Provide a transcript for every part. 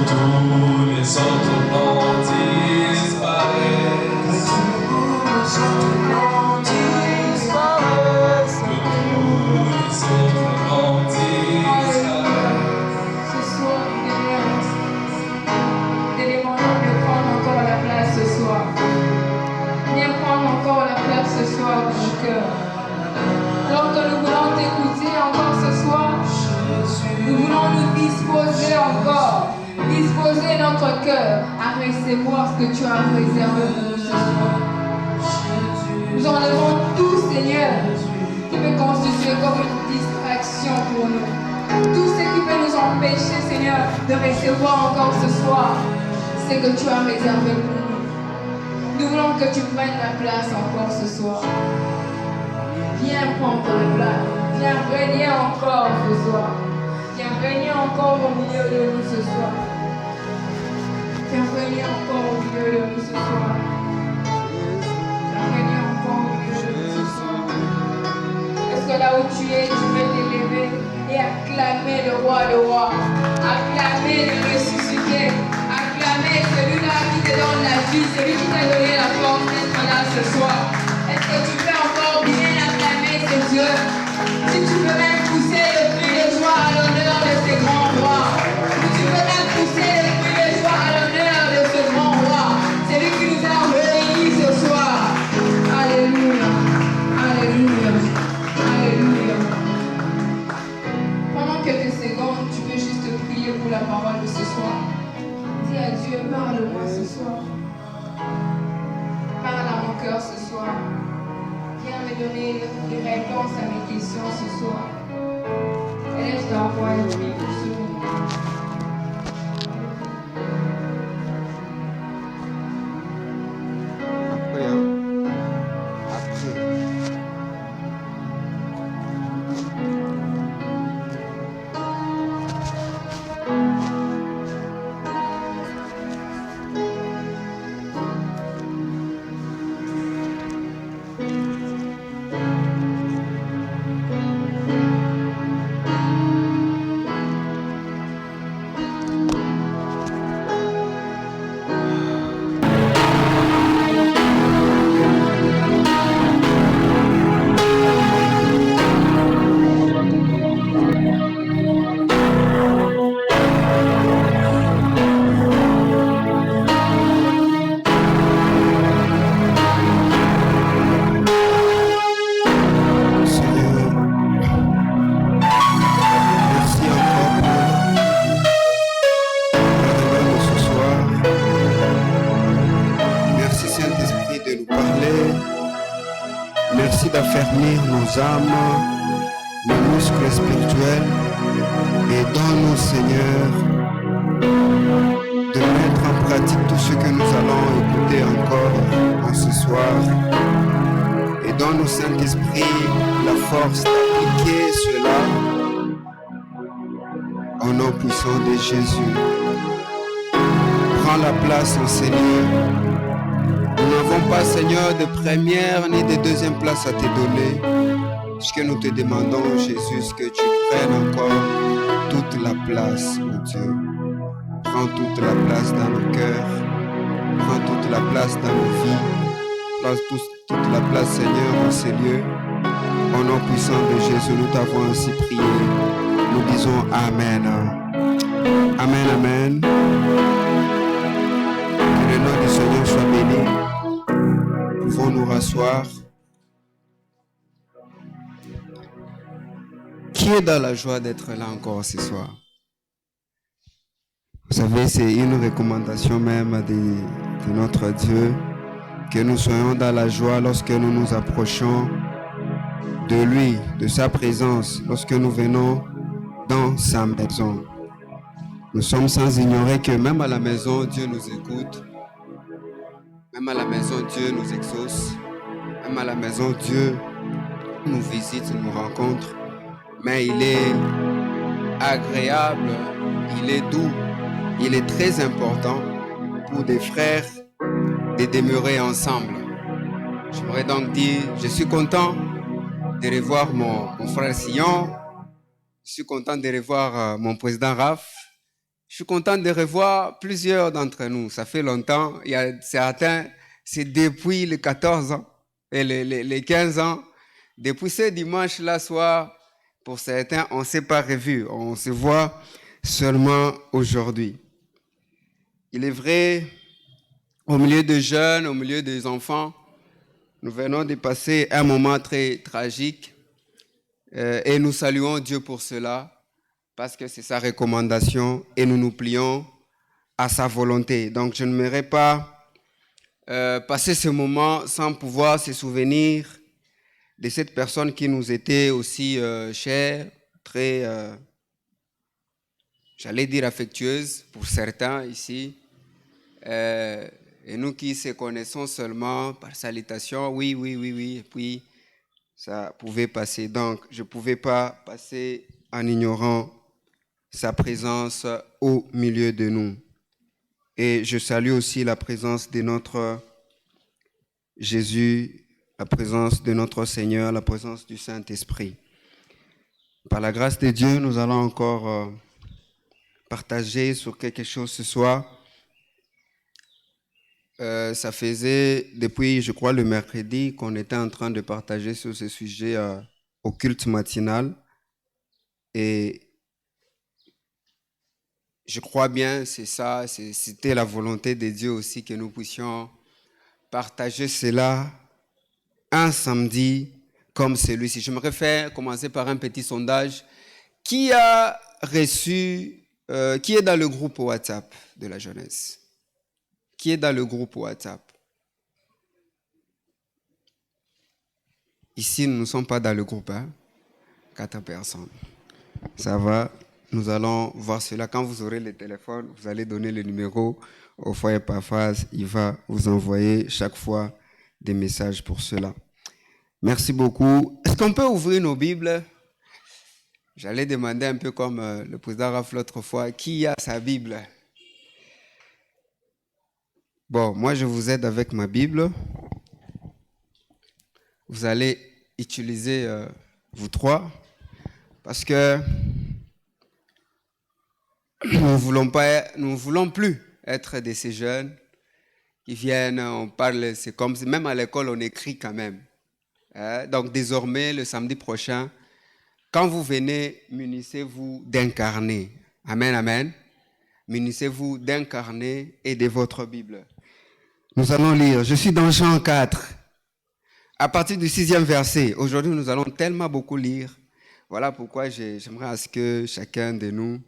tous les autres noms disparaissent. Que tous les autres noms disparaissent. Ce soir, demandons de prendre encore la place ce soir. Viens prendre encore la place ce soir dans mon cœur. Alors que nous voulons t'écouter encore ce soir, nous voulons nous disposer encore, disposer notre cœur à recevoir ce que tu as réservé pour nous ce soir. Nous enlevons tout, Seigneur, qui peut constituer comme une distraction pour nous. Tout ce qui peut nous empêcher, Seigneur, de recevoir encore ce soir ce que tu as réservé pour nous. Nous voulons que tu prennes la place encore ce soir. Viens prendre la place. Viens régner encore ce soir. Viens régner encore au milieu de nous ce soir. Viens régner encore au milieu de nous ce soir. Viens régner encore au milieu de nous ce soir. Est-ce que là où tu es, tu peux t'élever et acclamer le roi de rois, acclamer le ressuscité, acclamer celui-là qui te donne la vie, celui qui t'a donné la force d'être là ce soir. Est-ce que tu peux encore bien acclamer ce Dieu? Si tu peux même pousser le cri de joie à l'honneur de ce grand roi, si tu peux même pousser le cri de joie à l'honneur de ce grand roi, celui qui nous a réunis ce soir. Alléluia, alléluia, alléluia. Pendant quelques secondes, tu peux juste prier pour la parole de ce soir. Dis à Dieu, parle-moi ce soir. Parle à mon cœur ce soir. Viens me donner des réponses à mes questions ce soir. Élève ta voix et prie pour ce moment. d'affermir nos âmes, nos muscles spirituels, et donne-nous, Seigneur, de mettre en pratique tout ce que nous allons écouter encore en ce soir. Et donne-nous, Saint-Esprit, la force d'appliquer cela au nom puissant de Jésus. Prends la place, mon Seigneur. Nous n'avons pas, Seigneur, de première ni de deuxième place à te donner. Ce que nous te demandons, Jésus, que tu prennes encore toute la place, mon Dieu. Prends toute la place dans nos cœurs. Prends toute la place dans nos vies. Prends toute la place, Seigneur, en ces lieux. Au nom puissant de Jésus, nous t'avons ainsi prié. Nous disons Amen. Amen, Amen. Que le nom du Seigneur soit béni. Nous pouvons nous rasseoir. Qui est dans la joie d'être là encore ce soir? Vous savez, c'est une recommandation même de notre Dieu, que nous soyons dans la joie lorsque nous nous approchons de lui, de sa présence, lorsque nous venons dans sa maison. Nous sommes sans ignorer que même à la maison, Dieu nous écoute. Même à la maison, Dieu nous exauce. Même à la maison, Dieu nous visite, nous rencontre. Mais il est agréable, il est doux, il est très important pour des frères de demeurer ensemble. J'aimerais donc dire, je suis content de revoir mon frère Sion. Je suis content de revoir mon président Raph. Je suis content de revoir plusieurs d'entre nous. Ça fait longtemps. Il y a certains, c'est depuis les 14 ans et les 15 ans. Depuis ce dimanche-là soir, pour certains, on ne s'est pas revus. On se voit seulement aujourd'hui. Il est vrai, au milieu des jeunes, au milieu des enfants, nous venons de passer un moment très tragique et nous saluons Dieu pour cela. Parce que c'est sa recommandation et nous nous plions à sa volonté. Donc, je n'aimerais pas passer ce moment sans pouvoir se souvenir de cette personne qui nous était aussi chère, très, j'allais dire affectueuse pour certains ici. Et nous qui se connaissons seulement par salutation, oui, et puis ça pouvait passer. Donc, je ne pouvais pas passer en ignorant sa présence au milieu de nous. Et je salue aussi la présence de notre Jésus, la présence de notre Seigneur, la présence du Saint-Esprit. Par la grâce de Dieu, nous allons encore partager sur quelque chose ce soir. Ça faisait depuis, je crois, le mercredi qu'on était en train de partager sur ce sujet au culte matinal. Et je crois bien, c'est ça, c'était la volonté de Dieu aussi que nous puissions partager cela un samedi comme celui-ci. Je me faire commencer par un petit sondage. Qui a reçu, qui est dans le groupe WhatsApp de la jeunesse? Qui est dans le groupe WhatsApp? Ici, nous ne sommes pas dans le groupe, hein? 4 personnes. Ça va? Nous allons voir cela. Quand vous aurez le téléphone, vous allez donner le numéro au foyer Parphase. Il va vous envoyer chaque fois des messages pour cela. Merci beaucoup. Est-ce qu'on peut ouvrir nos Bibles? J'allais demander un peu comme le président Raph l'autre fois, qui a sa Bible? Bon, moi je vous aide avec ma Bible. Vous allez utiliser vous trois parce que nous ne voulons plus être de ces jeunes qui viennent, on parle, c'est comme si même à l'école on écrit quand même. Donc désormais, le samedi prochain, quand vous venez, munissez-vous d'incarner. Amen, amen. Munissez-vous d'incarner et de votre Bible. Nous allons lire, je suis dans Jean 4, à partir du 6e verset. Aujourd'hui, nous allons tellement beaucoup lire. Voilà pourquoi j'aimerais à ce que chacun de nous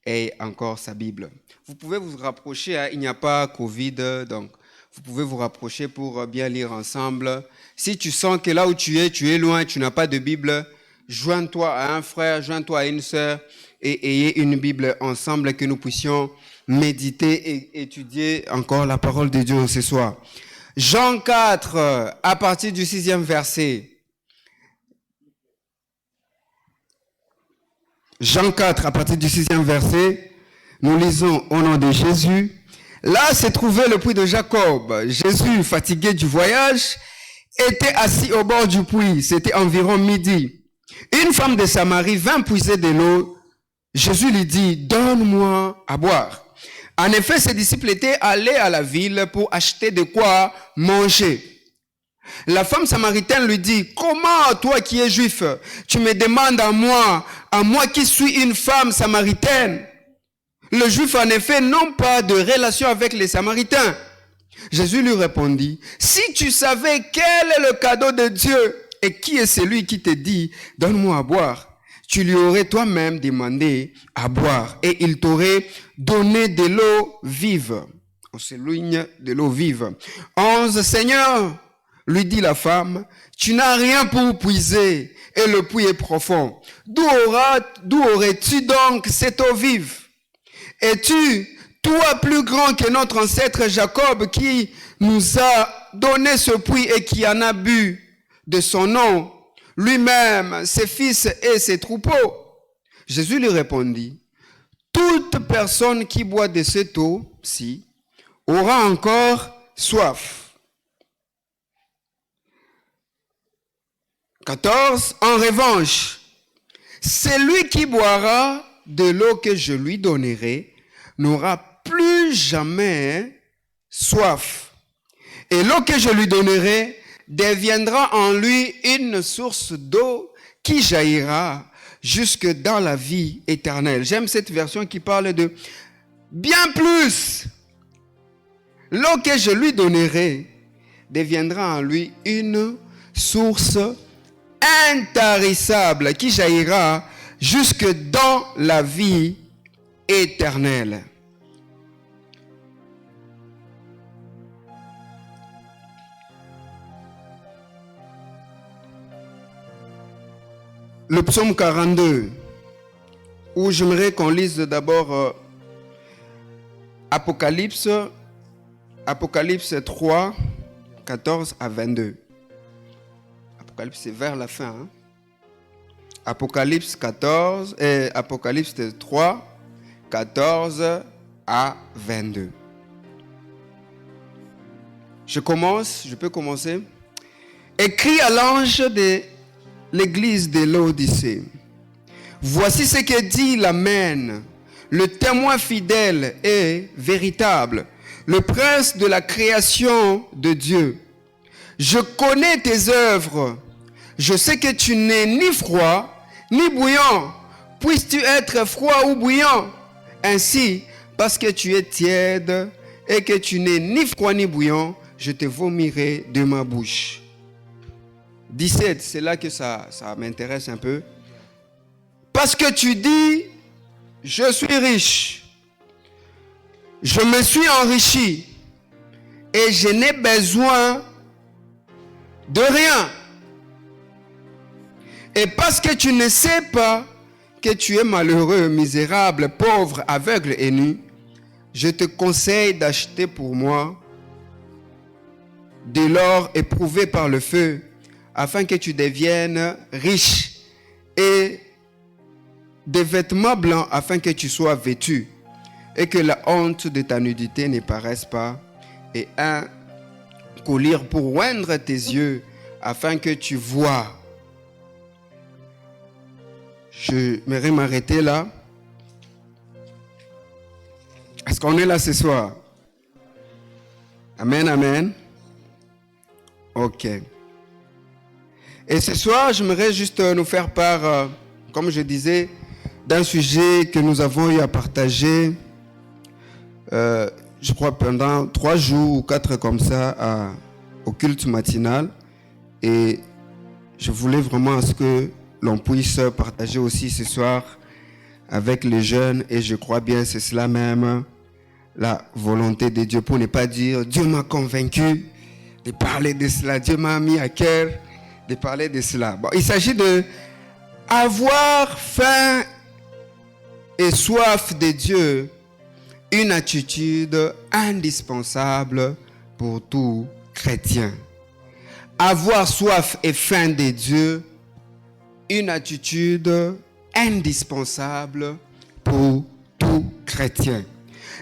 ait encore sa Bible. Vous pouvez vous rapprocher, hein, il n'y a pas Covid, donc vous pouvez vous rapprocher pour bien lire ensemble. Si tu sens que là où tu es loin, tu n'as pas de Bible, joins-toi à un frère, joins-toi à une sœur et ayez une Bible ensemble que nous puissions méditer et étudier encore la parole de Dieu ce soir. Jean 4, à partir du 6e verset. Jean 4, à partir du 6e verset, nous lisons au nom de Jésus. Là se trouvait le puits de Jacob. Jésus, fatigué du voyage, était assis au bord du puits. C'était environ midi. Une femme de Samarie vint puiser de l'eau. Jésus lui dit, donne-moi à boire. En effet, ses disciples étaient allés à la ville pour acheter de quoi manger. La femme samaritaine lui dit, comment toi qui es juif, tu me demandes à moi qui suis une femme samaritaine? Les juifs en effet n'ont pas de relation avec les samaritains. Jésus lui répondit, si tu savais quel est le cadeau de Dieu et qui est celui qui te dit, donne-moi à boire, tu lui aurais toi-même demandé à boire et il t'aurait donné de l'eau vive. On s'éloigne de l'eau vive. 11, Seigneur, lui dit la femme, tu n'as rien pour puiser et le puits est profond. D'où aurais-tu donc cette eau vive? Es-tu, toi, plus grand que notre ancêtre Jacob qui nous a donné ce puits et qui en a bu de son eau, lui-même, ses fils et ses troupeaux? Jésus lui répondit, toute personne qui boit de cette eau-ci aura encore soif. 14. En revanche, celui qui boira de l'eau que je lui donnerai n'aura plus jamais soif. Et l'eau que je lui donnerai deviendra en lui une source d'eau qui jaillira jusque dans la vie éternelle. J'aime cette version qui parle de bien plus. L'eau que je lui donnerai deviendra en lui une source intarissable qui jaillira jusque dans la vie éternelle. Le psaume 42, où j'aimerais qu'on lise d'abord Apocalypse 3, 14 à 22. Apocalypse, c'est vers la fin. Hein? Apocalypse 3, 14 à 22. Je peux commencer. Écrit à l'ange de l'église de Laodicée. Voici ce que dit l'Amen, le témoin fidèle et véritable, le prince de la création de Dieu. Je connais tes œuvres. Je sais que tu n'es ni froid, ni bouillant. Puisses-tu être froid ou bouillant? Ainsi, parce que tu es tiède et que tu n'es ni froid ni bouillant, je te vomirai de ma bouche. 17, c'est là que ça m'intéresse un peu. Parce que tu dis, je suis riche, je me suis enrichi et je n'ai besoin de rien. Et parce que tu ne sais pas que tu es malheureux, misérable, pauvre, aveugle et nu, je te conseille d'acheter pour moi de l'or éprouvé par le feu, afin que tu deviennes riche, et des vêtements blancs afin que tu sois vêtu, et que la honte de ta nudité ne paraisse pas, et un collier pour oindre tes yeux, afin que tu vois. Je vais m'arrêter là. Est-ce qu'on est là ce soir? Amen, amen. Ok. Et ce soir, j'aimerais juste nous faire part, comme je disais, d'un sujet que nous avons eu à partager, je crois pendant 3 jours ou 4 comme ça, au culte matinal. Et je voulais vraiment à ce que l'on puisse partager aussi ce soir avec les jeunes. Et je crois bien c'est cela même, la volonté de Dieu, pour ne pas dire Dieu m'a convaincu de parler de cela, Dieu m'a mis à cœur de parler de cela. Bon, il s'agit de avoir faim et soif de Dieu, une attitude indispensable pour tout chrétien. Avoir soif et faim de Dieu, une attitude indispensable pour tout chrétien.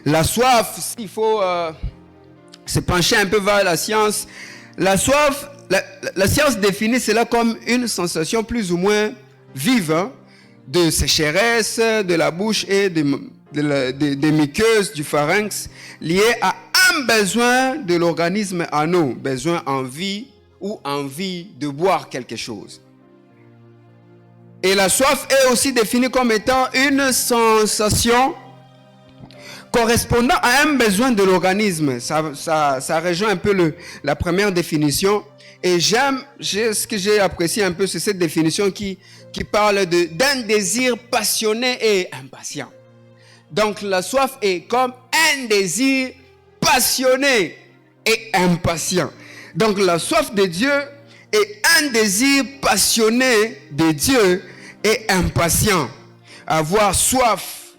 La soif, s'il faut se pencher un peu vers la science, la soif, la science définit cela comme une sensation plus ou moins vive, hein, de sécheresse de la bouche et des muqueuses du pharynx liées à un besoin de l'organisme en eau, besoin en vie ou envie de boire quelque chose. Et la soif est aussi définie comme étant une sensation correspondant à un besoin de l'organisme. Ça rejoint un peu la première définition. Et ce que j'ai apprécié un peu, c'est cette définition qui parle d'un désir passionné et impatient. Donc la soif est comme un désir passionné et impatient. Donc la soif de Dieu est un désir passionné de Dieu et impatient. Avoir soif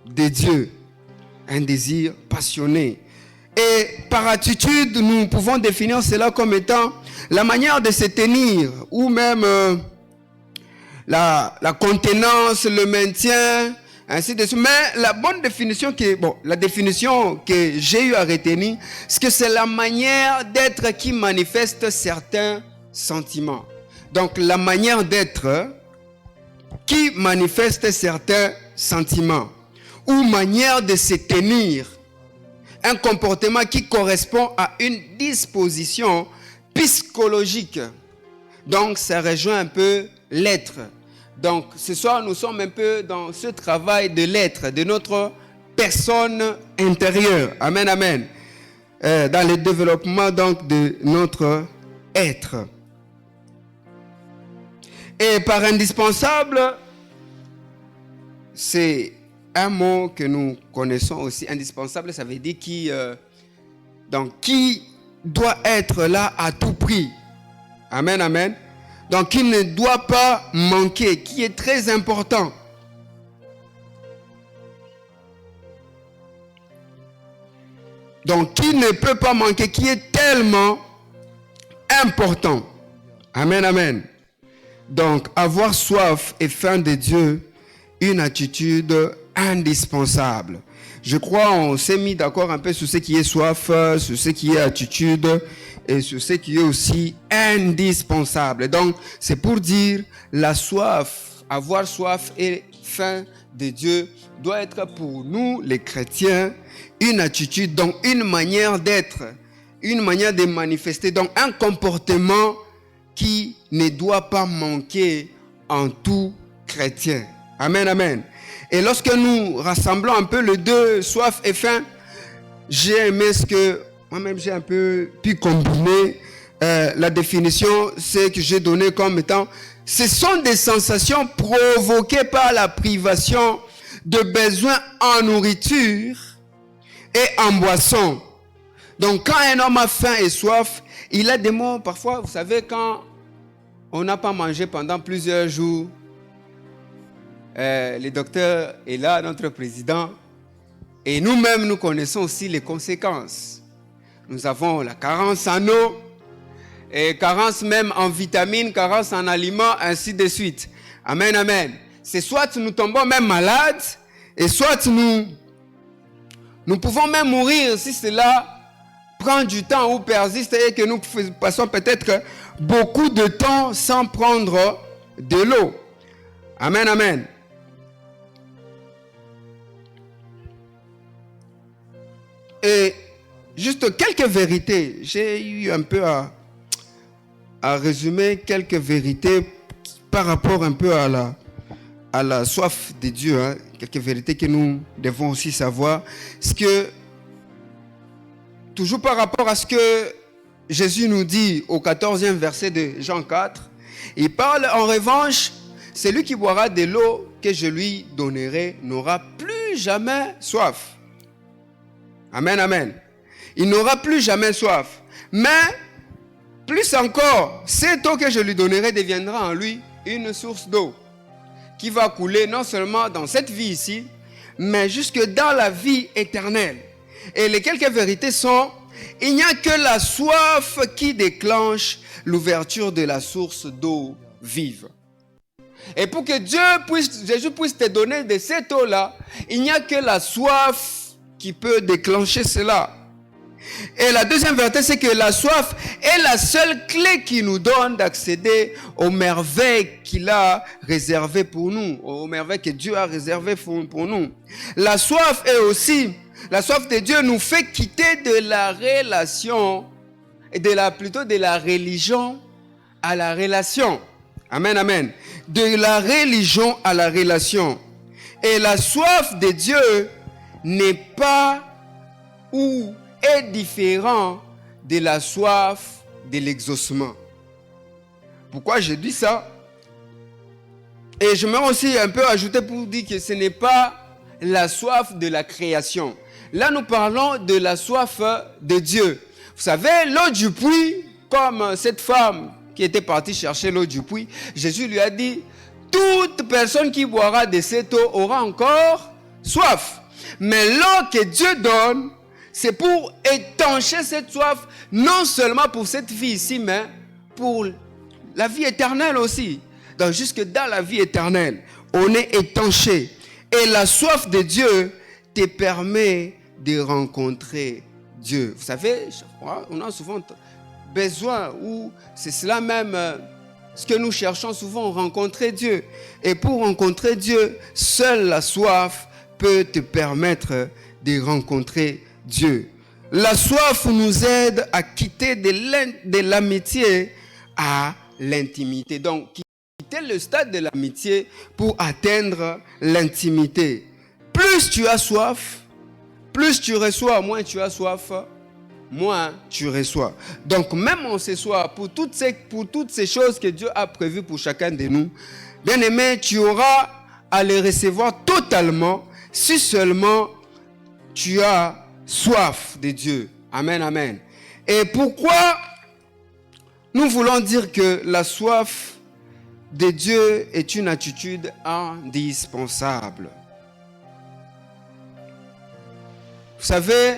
de Dieu, un désir passionné. Et par attitude, nous pouvons définir cela comme étant la manière de se tenir, ou même la contenance, le maintien, ainsi de suite. Mais la bonne définition la définition que j'ai eu à retenir, c'est que c'est la manière d'être qui manifeste certains sentiments. Donc la manière d'être qui manifeste certains sentiments. ou manière de se tenir. Un comportement qui correspond à une disposition psychologique. Donc, ça rejoint un peu l'être. Donc, ce soir, nous sommes un peu dans ce travail de l'être, de notre personne intérieure. Amen, amen. Dans le développement donc de notre être. Et par indispensable, c'est un mot que nous connaissons aussi. Indispensable, ça veut dire qui doit être là à tout prix. Amen, amen. Donc, qui ne doit pas manquer, qui est très important. Donc, qui ne peut pas manquer, qui est tellement important. Amen, amen. Donc, avoir soif et faim de Dieu, une attitude indispensable. Je crois qu'on s'est mis d'accord un peu sur ce qui est soif, sur ce qui est attitude et sur ce qui est aussi indispensable. Donc, c'est pour dire la soif, avoir soif et faim de Dieu doit être pour nous, les chrétiens, une attitude, donc une manière d'être, une manière de manifester, donc un comportement qui ne doit pas manquer en tout chrétien. Amen, amen. Et lorsque nous rassemblons un peu les deux, soif et faim, j'ai aimé ce que moi-même j'ai un peu pu combiner la définition, c'est que j'ai donné comme étant, ce sont des sensations provoquées par la privation de besoins en nourriture et en boisson. Donc quand un homme a faim et soif, il a des mots, parfois, vous savez, quand on n'a pas mangé pendant plusieurs jours, le docteur est là, notre président, et nous-mêmes, nous connaissons aussi les conséquences. Nous avons la carence en eau, et carence même en vitamines, carence en aliments, ainsi de suite. Amen, amen. C'est soit nous tombons même malades, et soit nous pouvons même mourir si cela prend du temps ou persiste et que nous passons peut-être beaucoup de temps sans prendre de l'eau. Amen, amen. Et juste quelques vérités. J'ai eu un peu à résumer quelques vérités par rapport un peu à la soif de Dieu. Hein. Quelques vérités que nous devons aussi savoir. Ce que, toujours par rapport à ce que Jésus nous dit au 14e verset de Jean 4, il parle en revanche, celui qui boira de l'eau que je lui donnerai n'aura plus jamais soif. Amen, amen. Il n'aura plus jamais soif. Mais, plus encore, cette eau que je lui donnerai deviendra en lui une source d'eau qui va couler non seulement dans cette vie ici, mais jusque dans la vie éternelle. Et les quelques vérités sont, il n'y a que la soif qui déclenche l'ouverture de la source d'eau vive. Et pour que Jésus puisse te donner de cette eau-là, il n'y a que la soif qui peut déclencher cela. Et la deuxième vérité, c'est que la soif est la seule clé qui nous donne d'accéder aux merveilles qu'il a réservées pour nous, aux merveilles que Dieu a réservées pour nous. La soif est aussi, la soif de Dieu nous fait quitter de la relation, plutôt de la religion à la relation. Amen, amen. De la religion à la relation. Et la soif de Dieu n'est pas ou est différent de la soif de l'exaucement. Pourquoi je dis ça? Et je m'ai aussi un peu ajouté pour dire que ce n'est pas la soif de la création. Là, nous parlons de la soif de Dieu. Vous savez, l'eau du puits, comme cette femme qui était partie chercher l'eau du puits, Jésus lui a dit, toute personne qui boira de cette eau aura encore soif. Mais l'eau que Dieu donne, c'est pour étancher cette soif, non seulement pour cette vie ici, mais pour la vie éternelle aussi. Donc jusque dans la vie éternelle, on est étanché. Et la soif de Dieu te permet de rencontrer Dieu. Vous savez, on a souvent besoin, ou c'est cela même ce que nous cherchons souvent, rencontrer Dieu. Et pour rencontrer Dieu, seule la soif peut te permettre de rencontrer Dieu. La soif nous aide à quitter de l'amitié à l'intimité. Donc, quitter le stade de l'amitié pour atteindre l'intimité. Plus tu as soif, plus tu reçois, moins tu as soif, moins tu reçois. Donc, même en ce soir, pour toutes ces choses que Dieu a prévues pour chacun de nous, bien-aimé, tu auras à les recevoir totalement si seulement tu as soif de Dieu. Amen, amen. Et pourquoi nous voulons dire que la soif de Dieu est une attitude indispensable? Vous savez,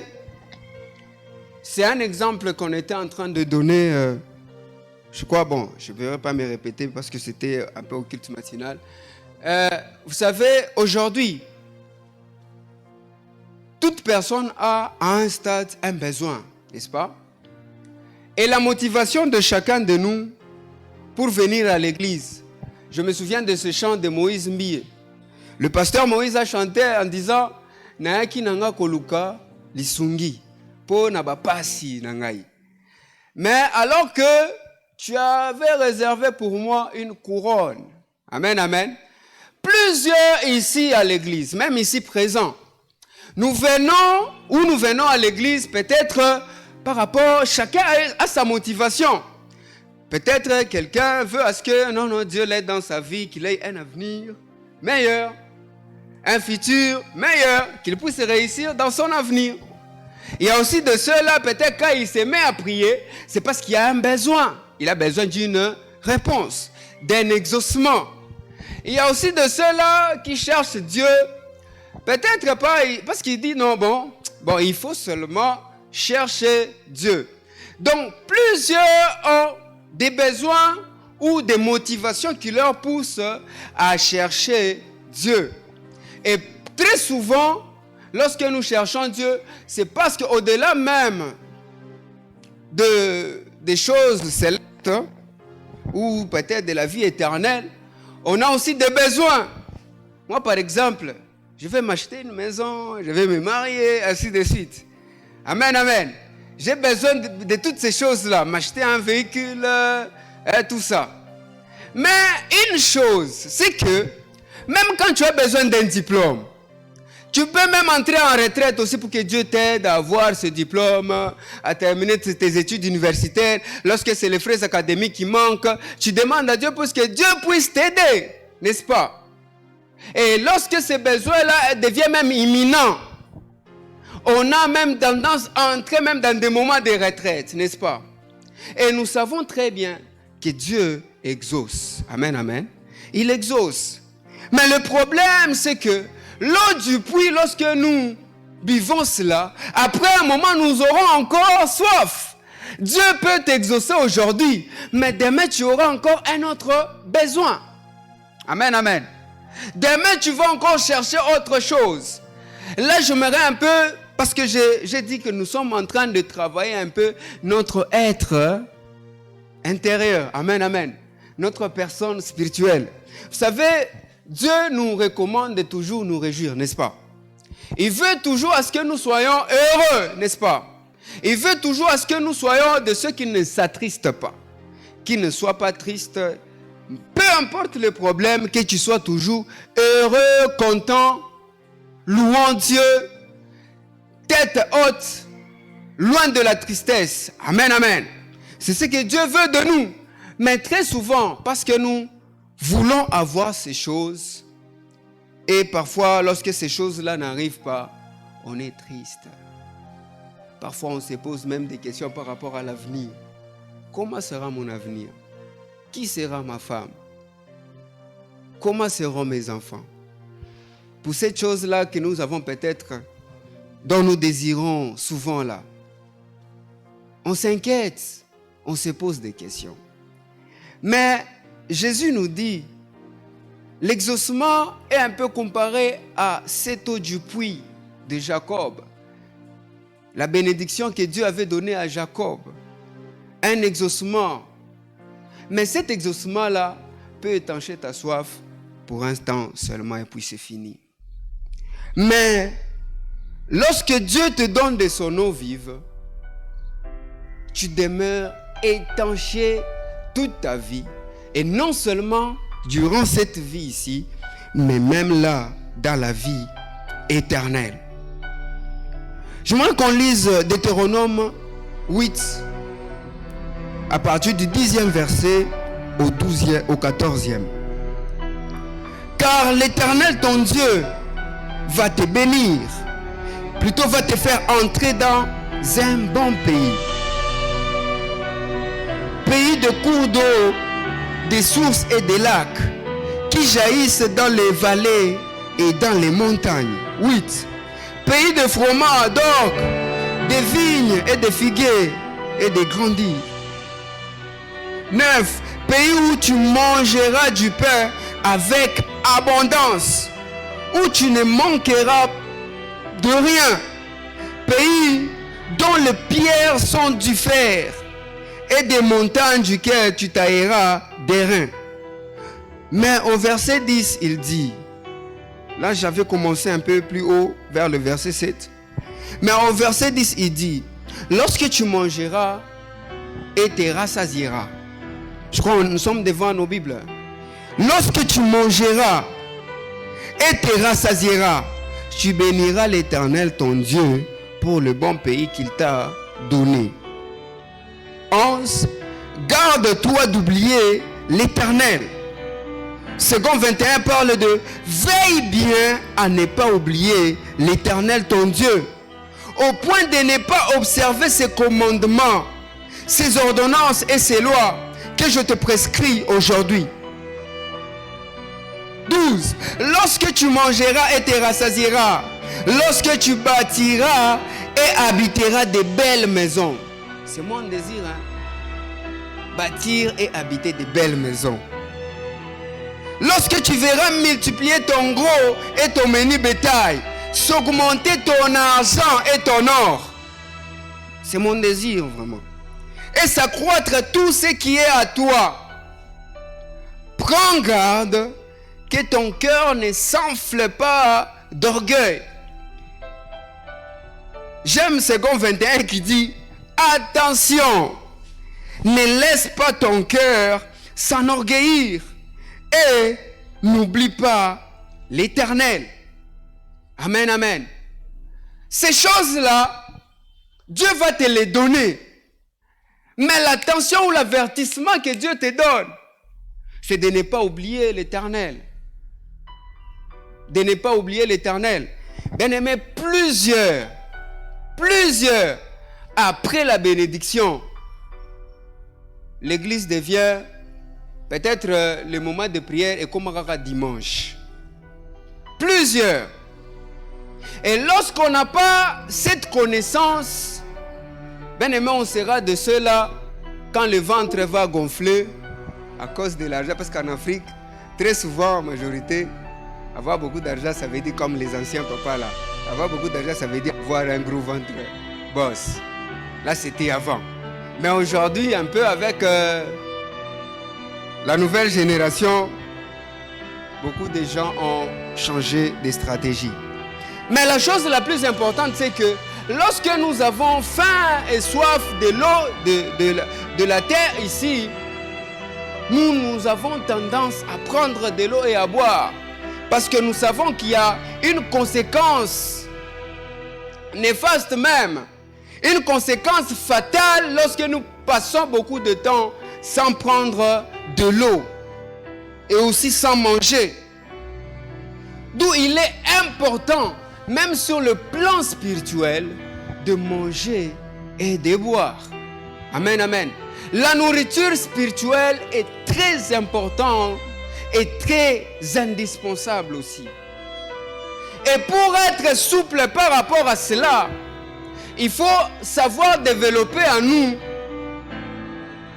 c'est un exemple qu'on était en train de donner, je crois, bon, je ne vais pas me répéter parce que c'était un peu au culte matinal. Vous savez, aujourd'hui, toute personne a à un stade un besoin, n'est-ce pas? Et la motivation de chacun de nous pour venir à l'église. Je me souviens de ce chant de Moïse Mbie. Le pasteur Moïse a chanté en disant « Nayaki nanga koluka lisungi po nabapasi nangai ». Mais alors que tu avais réservé pour moi une couronne. Amen, amen. Plusieurs ici à l'église, même ici présents, nous venons à l'église peut-être par rapport, chacun a sa motivation. Peut-être quelqu'un veut à ce que Dieu l'aide dans sa vie, qu'il ait un avenir meilleur, un futur meilleur, qu'il puisse réussir dans son avenir. Il y a aussi de ceux-là, peut-être quand il se met à prier, c'est parce qu'il y a un besoin. Il a besoin d'une réponse, d'un exaucement. Il y a aussi de ceux-là qui cherchent Dieu. Peut-être pas, parce qu'il dit non, bon, il faut seulement chercher Dieu. Donc, plusieurs ont des besoins ou des motivations qui leur poussent à chercher Dieu. Et très souvent, lorsque nous cherchons Dieu, c'est parce qu'au-delà même des choses célestes, ou peut-être de la vie éternelle, on a aussi des besoins. Moi, par exemple, je vais m'acheter une maison, je vais me marier, ainsi de suite. Amen, amen. J'ai besoin de toutes ces choses-là, m'acheter un véhicule, tout ça. Mais une chose, c'est que même quand tu as besoin d'un diplôme, tu peux même entrer en retraite aussi pour que Dieu t'aide à avoir ce diplôme, à terminer tes études universitaires. Lorsque c'est les frais académiques qui manquent, tu demandes à Dieu pour que Dieu puisse t'aider, n'est-ce pas? Et lorsque ces besoins-là deviennent même imminents, on a même tendance à entrer même dans des moments de retraite, n'est-ce pas? Et nous savons très bien que Dieu exauce. Amen, amen. Il exauce. Mais le problème, c'est que l'eau du puits, lorsque nous buvons cela, après un moment, nous aurons encore soif. Dieu peut t'exaucer aujourd'hui, mais demain, tu auras encore un autre besoin. Amen, amen. Demain, tu vas encore chercher autre chose. Là, j'aimerais un peu, parce que j'ai dit que nous sommes en train de travailler un peu notre être intérieur. Amen, amen. Notre personne spirituelle. Vous savez, Dieu nous recommande de toujours nous réjouir, n'est-ce pas? Il veut toujours à ce que nous soyons heureux, n'est-ce pas? Il veut toujours à ce que nous soyons de ceux qui ne s'attristent pas, qui ne soient pas tristes. Peu importe le problème, que tu sois toujours heureux, content, louant Dieu, tête haute, loin de la tristesse. Amen, amen. C'est ce que Dieu veut de nous. Mais très souvent, parce que nous voulons avoir ces choses, et parfois, lorsque ces choses-là n'arrivent pas, on est triste. Parfois, on se pose même des questions par rapport à l'avenir. Comment sera mon avenir? Qui sera ma femme? Comment seront mes enfants? Pour cette chose-là que nous avons peut-être, dont nous désirons souvent là, on s'inquiète, on se pose des questions. Mais Jésus nous dit, l'exaucement est un peu comparé à cette eau du puits de Jacob. La bénédiction que Dieu avait donnée à Jacob. Un exaucement. Mais cet exaucement-là peut étancher ta soif pour un temps seulement et puis c'est fini. Mais lorsque Dieu te donne de son eau vive, tu demeures étanché toute ta vie. Et non seulement durant cette vie ici, mais même là, dans la vie éternelle. J'aimerais qu'on lise Deutéronome 8, à partir du 10e verset au 14e. Car l'Éternel, ton Dieu, va te bénir, plutôt va te faire entrer dans un bon pays. Pays de cours d'eau, des sources et des lacs, qui jaillissent dans les vallées et dans les montagnes. 8. Pays de froment, d'orge, des vignes et des figuiers et des grandiers. 9. Pays où tu mangeras du pain avec abondance, où tu ne manqueras de rien. Pays dont les pierres sont du fer et des montagnes duquel tu tailleras des reins. Mais au verset 10, il dit, là j'avais commencé un peu plus haut vers le verset 7, mais au verset 10, il dit, lorsque tu mangeras et te rassasieras. Je crois que nous sommes devant nos Bibles. Lorsque tu mangeras et te rassasieras, tu béniras l'Éternel ton Dieu pour le bon pays qu'il t'a donné. 11. Garde-toi d'oublier l'Éternel. Second 21 parle de veille bien à ne pas oublier l'Éternel ton Dieu, au point de ne pas observer ses commandements, ses ordonnances et ses lois que je te prescris aujourd'hui. 12. Lorsque tu mangeras et te rassasieras, lorsque tu bâtiras et habiteras des belles maisons. C'est mon désir, hein? Bâtir et habiter des belles maisons. Lorsque tu verras multiplier ton gros et ton menu bétail, s'augmenter ton argent et ton or. C'est mon désir vraiment. Et s'accroître tout ce qui est à toi. Prends garde que ton cœur ne s'enfle pas d'orgueil. J'aime second 21 qui dit, attention, ne laisse pas ton cœur s'enorgueillir et n'oublie pas l'Éternel. Amen, amen. Ces choses-là, Dieu va te les donner. Mais l'attention ou l'avertissement que Dieu te donne, c'est de ne pas oublier l'Éternel. De ne pas oublier l'Éternel. Bien-aimé, plusieurs, après la bénédiction, l'église devient peut-être le moment de prière et comme un dimanche. Plusieurs. Et lorsqu'on n'a pas cette connaissance, bien-aimé, on sera de ceux-là quand le ventre va gonfler à cause de l'argent. Parce qu'en Afrique, très souvent, en majorité, avoir beaucoup d'argent, ça veut dire comme les anciens papas là. Avoir beaucoup d'argent, ça veut dire avoir un gros ventre boss. Là, c'était avant. Mais aujourd'hui, un peu avec la nouvelle génération, beaucoup de gens ont changé de stratégie. Mais la chose la plus importante, c'est que lorsque nous avons faim et soif de l'eau, de la terre ici, nous avons tendance à prendre de l'eau et à boire. Parce que nous savons qu'il y a une conséquence néfaste même, une conséquence fatale lorsque nous passons beaucoup de temps sans prendre de l'eau et aussi sans manger. D'où il est important, même sur le plan spirituel, de manger et de boire. Amen, amen. La nourriture spirituelle est très importante et très indispensable aussi. Et pour être souple par rapport à cela, il faut savoir développer en nous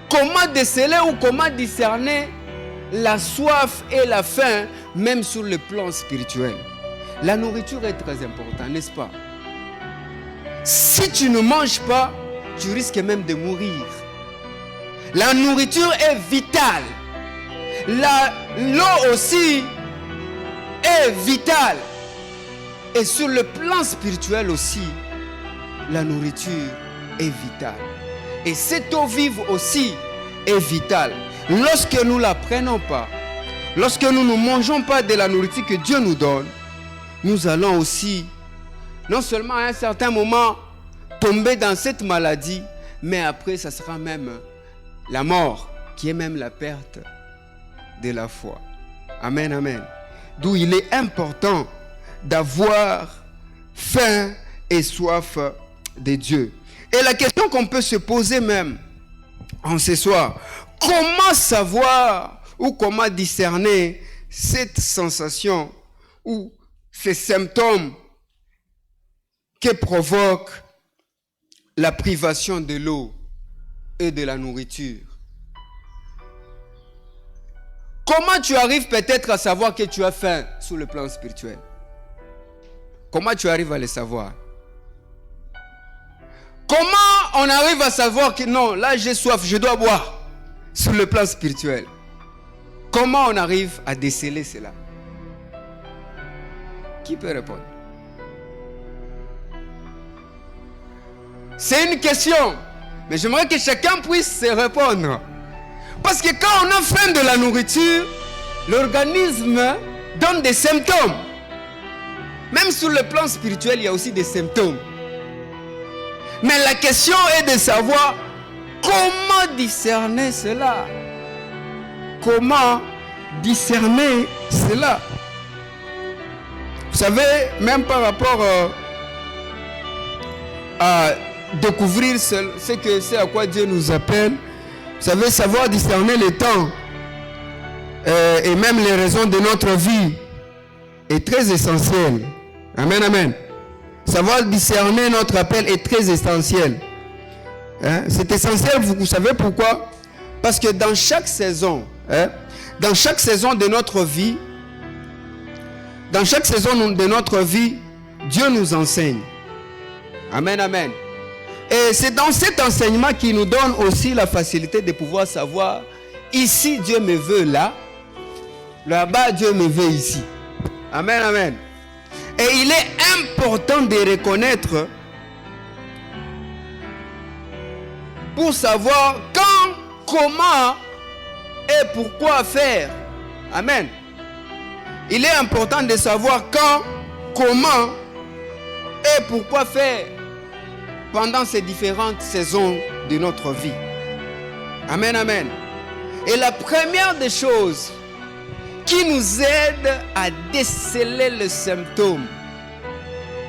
comment déceler ou comment discerner la soif et la faim, même sur le plan spirituel. La nourriture est très importante, n'est-ce pas? Si tu ne manges pas, tu risques même de mourir. La nourriture est vitale. L'eau aussi est vitale. Et sur le plan spirituel aussi, la nourriture est vitale. Et cette eau vive aussi est vitale. Lorsque nous ne la prenons pas, lorsque nous ne mangeons pas de la nourriture que Dieu nous donne, nous allons aussi, non seulement à un certain moment, tomber dans cette maladie, mais après, ça sera même la mort, qui est même la perte de la foi. Amen, amen. D'où il est important d'avoir faim et soif de Dieu. Et la question qu'on peut se poser même en ce soir, comment savoir ou comment discerner cette sensation ou ces symptômes que provoque la privation de l'eau et de la nourriture? Comment tu arrives peut-être à savoir que tu as faim sur le plan spirituel? Comment tu arrives à le savoir? Comment on arrive à savoir que non, là j'ai soif, je dois boire sur le plan spirituel? Comment on arrive à déceler cela? Qui peut répondre? C'est une question, mais j'aimerais que chacun puisse se répondre. Parce que quand on a faim de la nourriture, l'organisme donne des symptômes. Même sur le plan spirituel, il y a aussi des symptômes. Mais la question est de savoir comment discerner cela. Comment discerner cela? Vous savez, même par rapport à découvrir ce à quoi Dieu nous appelle, vous savez, savoir discerner le temps et même les raisons de notre vie est très essentiel. Amen, amen. Savoir discerner notre appel est très essentiel. C'est essentiel, vous savez pourquoi? Parce que dans chaque saison, dans chaque saison de notre vie, Dieu nous enseigne. Amen, amen. Et c'est dans cet enseignement qui nous donne aussi la facilité de pouvoir savoir, ici Dieu me veut là, là-bas Dieu me veut ici. Amen, amen. Et il est important de reconnaître pour savoir quand, comment et pourquoi faire. Amen. Il est important de savoir quand, comment et pourquoi faire pendant ces différentes saisons de notre vie. Amen, amen. Et la première des choses qui nous aide à déceler le symptôme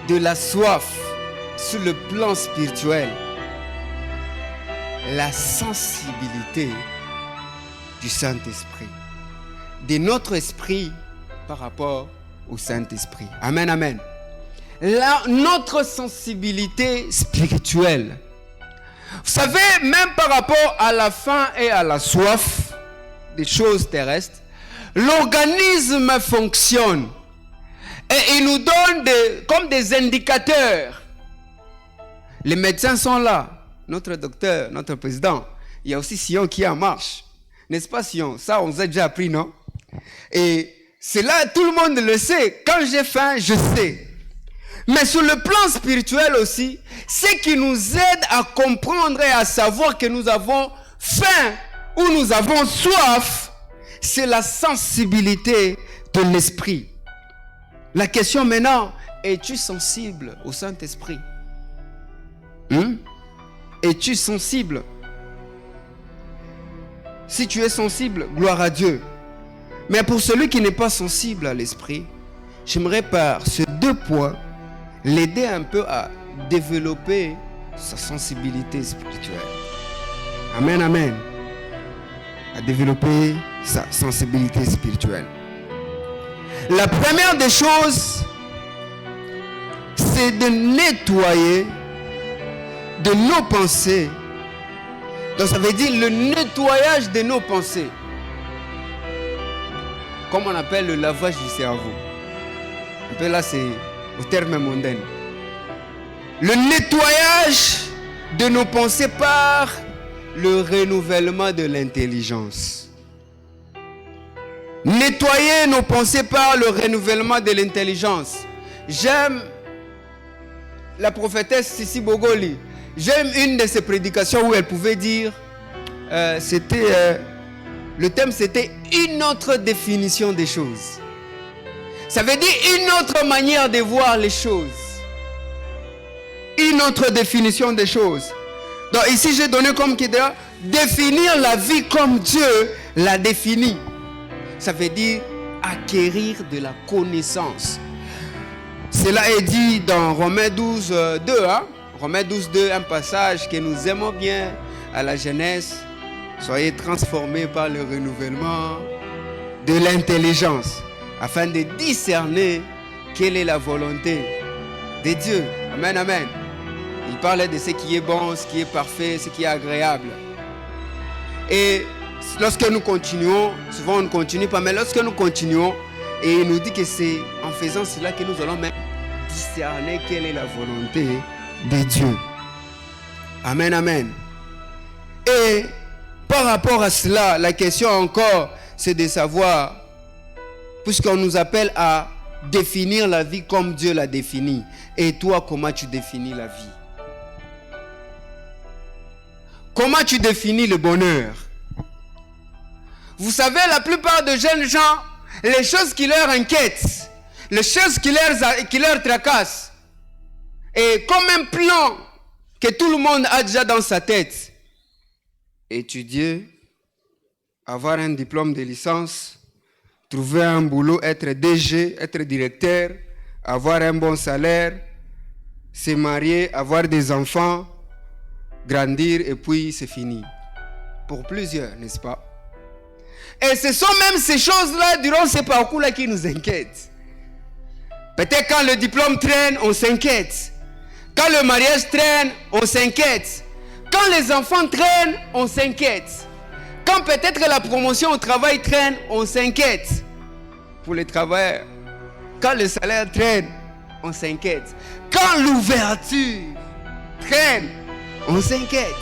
de la soif sur le plan spirituel, la sensibilité du Saint-Esprit, de notre esprit par rapport au Saint-Esprit. Amen, amen. Notre sensibilité spirituelle. Vous savez, même par rapport à la faim et à la soif des choses terrestres, l'organisme fonctionne et il nous donne comme des indicateurs. Les médecins sont là, notre docteur, notre président. Il y a aussi Sion qui est en marche. N'est-ce pas Sion? Ça, on vous a déjà appris, non? Et c'est là, tout le monde le sait. Quand j'ai faim, je sais. Mais sur le plan spirituel aussi, ce qui nous aide à comprendre et à savoir que nous avons faim ou nous avons soif, c'est la sensibilité de l'esprit. La question maintenant, es-tu sensible au Saint-Esprit? Es-tu sensible? Si tu es sensible, gloire à Dieu. Mais pour celui qui n'est pas sensible à l'esprit, j'aimerais par ces 2 points l'aider un peu à développer sa sensibilité spirituelle. Amen, amen. À développer sa sensibilité spirituelle. La première des choses, c'est de nettoyer de nos pensées. Donc ça veut dire le nettoyage de nos pensées. Comme on appelle le lavage du cerveau. Un peu là, c'est au terme mondain. Le nettoyage de nos pensées par le renouvellement de l'intelligence. Nettoyer nos pensées par le renouvellement de l'intelligence. J'aime la prophétesse Sissi Bogoli. J'aime une de ses prédications où elle pouvait dire, le thème c'était une autre définition des choses. Ça veut dire une autre manière de voir les choses. Une autre définition des choses. Donc ici j'ai donné comme critère définir la vie comme Dieu la définit. Ça veut dire acquérir de la connaissance. Cela est dit dans Romains 12, 2. Romains 12, 2, un passage que nous aimons bien à la jeunesse. Soyez transformés par le renouvellement de l'intelligence afin de discerner quelle est la volonté de Dieu. Amen, amen. Il parlait de ce qui est bon, ce qui est parfait, ce qui est agréable. Et lorsque nous continuons, souvent on ne continue pas, mais lorsque nous continuons, et il nous dit que c'est en faisant cela que nous allons même discerner quelle est la volonté de Dieu. Amen, amen. Et par rapport à cela, la question encore, c'est de savoir, puisqu'on nous appelle à définir la vie comme Dieu l'a définie. Et toi, comment tu définis la vie? Comment tu définis le bonheur? Vous savez, la plupart des jeunes gens, les choses qui leur inquiètent, les choses qui leur tracassent, et comme un plan que tout le monde a déjà dans sa tête, étudier, avoir un diplôme de licence, trouver un boulot, être DG, être directeur, avoir un bon salaire, se marier, avoir des enfants, grandir et puis c'est fini. Pour plusieurs, n'est-ce pas? Et ce sont même ces choses-là, durant ces parcours-là, qui nous inquiètent. Peut-être quand le diplôme traîne, on s'inquiète. Quand le mariage traîne, on s'inquiète. Quand les enfants traînent, on s'inquiète. Quand peut-être la promotion au travail traîne, on s'inquiète. Pour les travailleurs. Quand le salaire traîne, on s'inquiète. Quand l'ouverture traîne, on s'inquiète.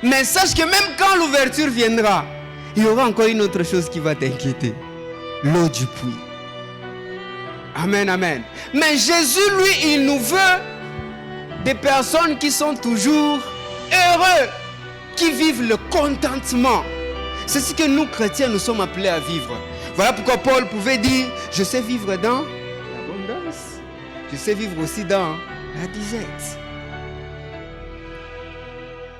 Mais sache que même quand l'ouverture viendra, il y aura encore une autre chose qui va t'inquiéter. L'eau du puits. Amen, amen. Mais Jésus, lui, il nous veut des personnes qui sont toujours heureux, qui vivent le contentement. C'est ce que nous, chrétiens, nous sommes appelés à vivre. Voilà pourquoi Paul pouvait dire, je sais vivre dans l'abondance. Je sais vivre aussi dans la disette.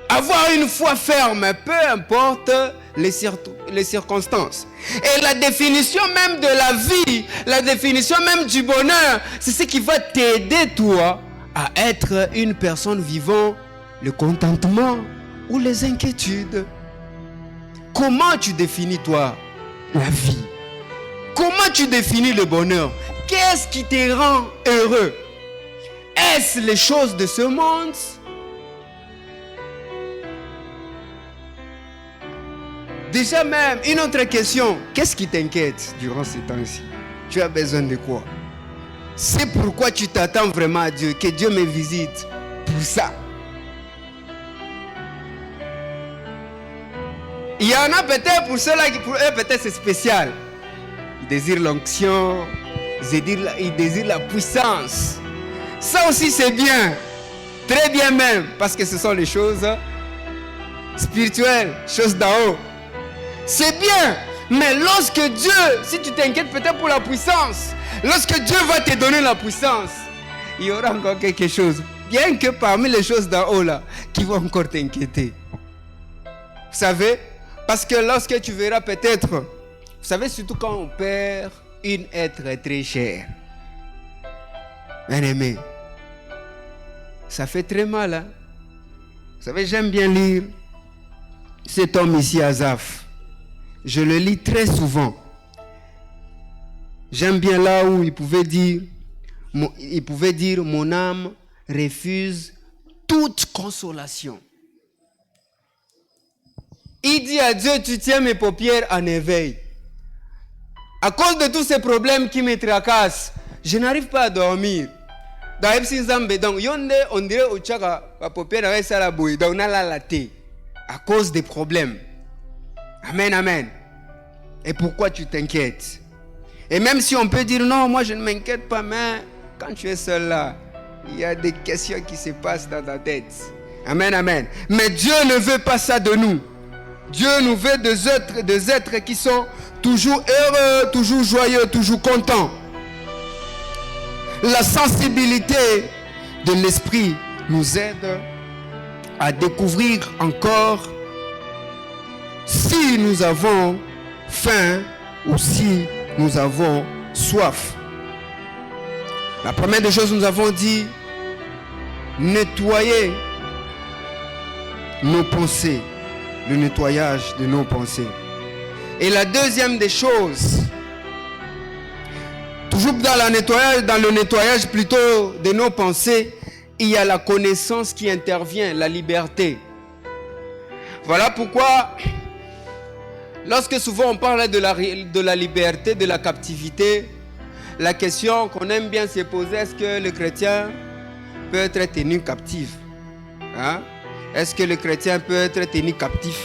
Avoir une foi ferme, peu importe les circonstances. Et la définition même de la vie, la définition même du bonheur, c'est ce qui va t'aider, toi, à être une personne vivant le contentement ou les inquiétudes. Comment tu définis, toi, la vie? Comment tu définis le bonheur? Qu'est-ce qui te rend heureux? Est-ce les choses de ce monde? Déjà même, une autre question. Qu'est-ce qui t'inquiète durant ces temps-ci? Tu as besoin de quoi? C'est pourquoi tu t'attends vraiment à Dieu, que Dieu me visite pour ça. Il y en a peut-être pour ceux-là qui pour eux peut-être c'est spécial. Ils désirent l'onction, ils désirent la puissance. Ça aussi c'est bien, très bien même, parce que ce sont les choses spirituelles, choses d'en haut. C'est bien, mais lorsque Dieu, si tu t'inquiètes peut-être pour la puissance, lorsque Dieu va te donner la puissance, il y aura encore quelque chose, bien que parmi les choses d'en haut là, qui vont encore t'inquiéter. Vous savez, parce que lorsque tu verras peut-être, vous savez surtout quand on perd une être très chère, bien aimé, ça fait très mal. Hein? Vous savez, j'aime bien lire cet homme ici, Asaph. Je le lis très souvent. J'aime bien là où il pouvait dire, mon âme refuse toute consolation. Il dit à Dieu, tu tiens mes paupières en éveil. À cause de tous ces problèmes qui me tracassent, je n'arrive pas à dormir. Donc, on dirait au tchaka, la paupière avec ça la bouille, donc on a la laté. À cause des problèmes. Amen, amen. Et pourquoi tu t'inquiètes? Et même si on peut dire non, moi je ne m'inquiète pas, mais quand tu es seul là, il y a des questions qui se passent dans ta tête. Amen, amen. Mais Dieu ne veut pas ça de nous. Dieu nous veut des êtres qui sont toujours heureux, toujours joyeux, toujours contents. La sensibilité de l'esprit nous aide à découvrir encore si nous avons faim ou si nous avons soif. La première des choses, nous avons dit nettoyer nos pensées, le nettoyage de nos pensées. Et la deuxième des choses, toujours dans le nettoyage plutôt de nos pensées, il y a la connaissance qui intervient, la liberté. Voilà pourquoi, lorsque souvent on parle de la liberté, de la captivité, la question qu'on aime bien se poser, est-ce que le chrétien peut être tenu captif? Est-ce que le chrétien peut être tenu captif?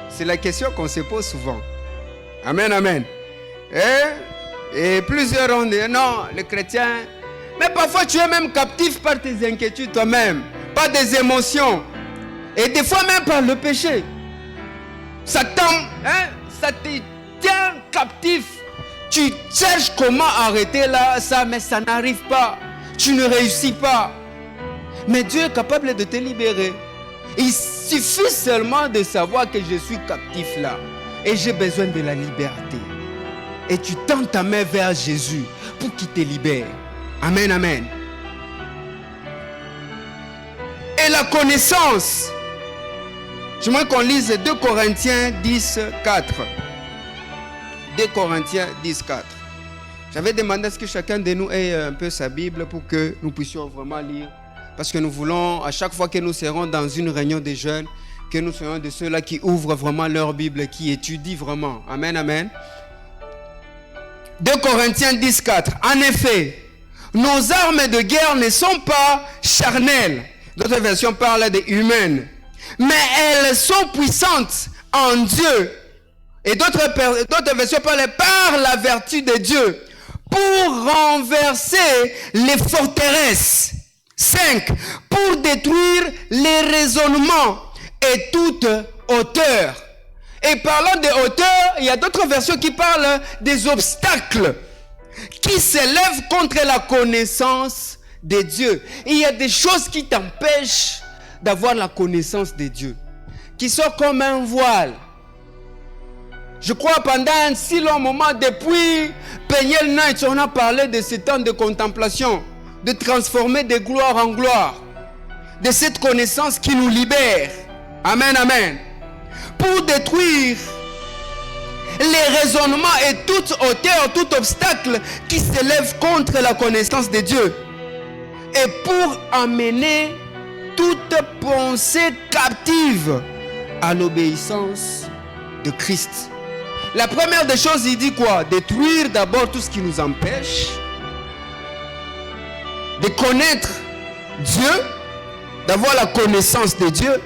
C'est la question qu'on se pose souvent. Amen, amen. Et plusieurs ont dit, non, le chrétien... Mais parfois tu es même captif par tes inquiétudes toi-même, par des émotions. Et des fois même par le péché. Ça te tient captif. Tu cherches comment arrêter là, ça, mais ça n'arrive pas. Tu ne réussis pas. Mais Dieu est capable de te libérer. Il suffit seulement de savoir que je suis captif là. Et j'ai besoin de la liberté. Et tu tends ta main vers Jésus pour qu'il te libère. Amen, amen. Et la connaissance. J'aimerais qu'on lise 2 Corinthiens 10, 4. 2 Corinthiens 10, 4. J'avais demandé à ce que chacun de nous ait un peu sa Bible pour que nous puissions vraiment lire. Parce que nous voulons, à chaque fois que nous serons dans une réunion des jeunes, que nous soyons de ceux-là qui ouvrent vraiment leur Bible, qui étudient vraiment. Amen, amen. 2 Corinthiens 10, 4. En effet, nos armes de guerre ne sont pas charnelles. D'autres versions parlent des humaines. Mais elles sont puissantes en Dieu. Et d'autres versions parlent par la vertu de Dieu. Pour renverser les forteresses. 5. Pour détruire les raisonnements et toute hauteur. Et parlant de hauteur, il y a d'autres versions qui parlent des obstacles qui s'élèvent contre la connaissance de Dieu. Et il y a des choses qui t'empêchent d'avoir la connaissance de Dieu, qui sont comme un voile. Je crois pendant un si long moment, depuis Peniel Night, on a parlé de ce temps de contemplation, de transformer de gloire en gloire, de cette connaissance qui nous libère. Amen, amen. Pour détruire les raisonnements et toute hauteur, tout obstacle qui s'élève contre la connaissance de Dieu. Et pour amener toute pensée captive à l'obéissance de Christ. La première des choses, il dit quoi? Détruire d'abord tout ce qui nous empêche de connaître Dieu, d'avoir la connaissance de Dieu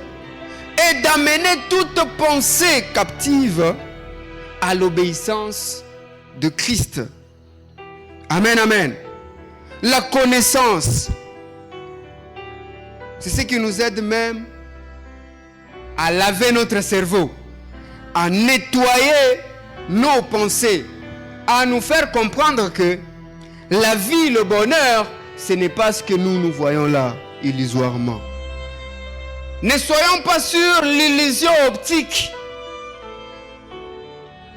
et d'amener toute pensée captive à l'obéissance de Christ. Amen, amen. La connaissance, c'est ce qui nous aide même à laver notre cerveau, à nettoyer nos pensées, à nous faire comprendre que la vie, le bonheur, ce n'est pas ce que nous voyons là, illusoirement. Ne soyons pas sur l'illusion optique.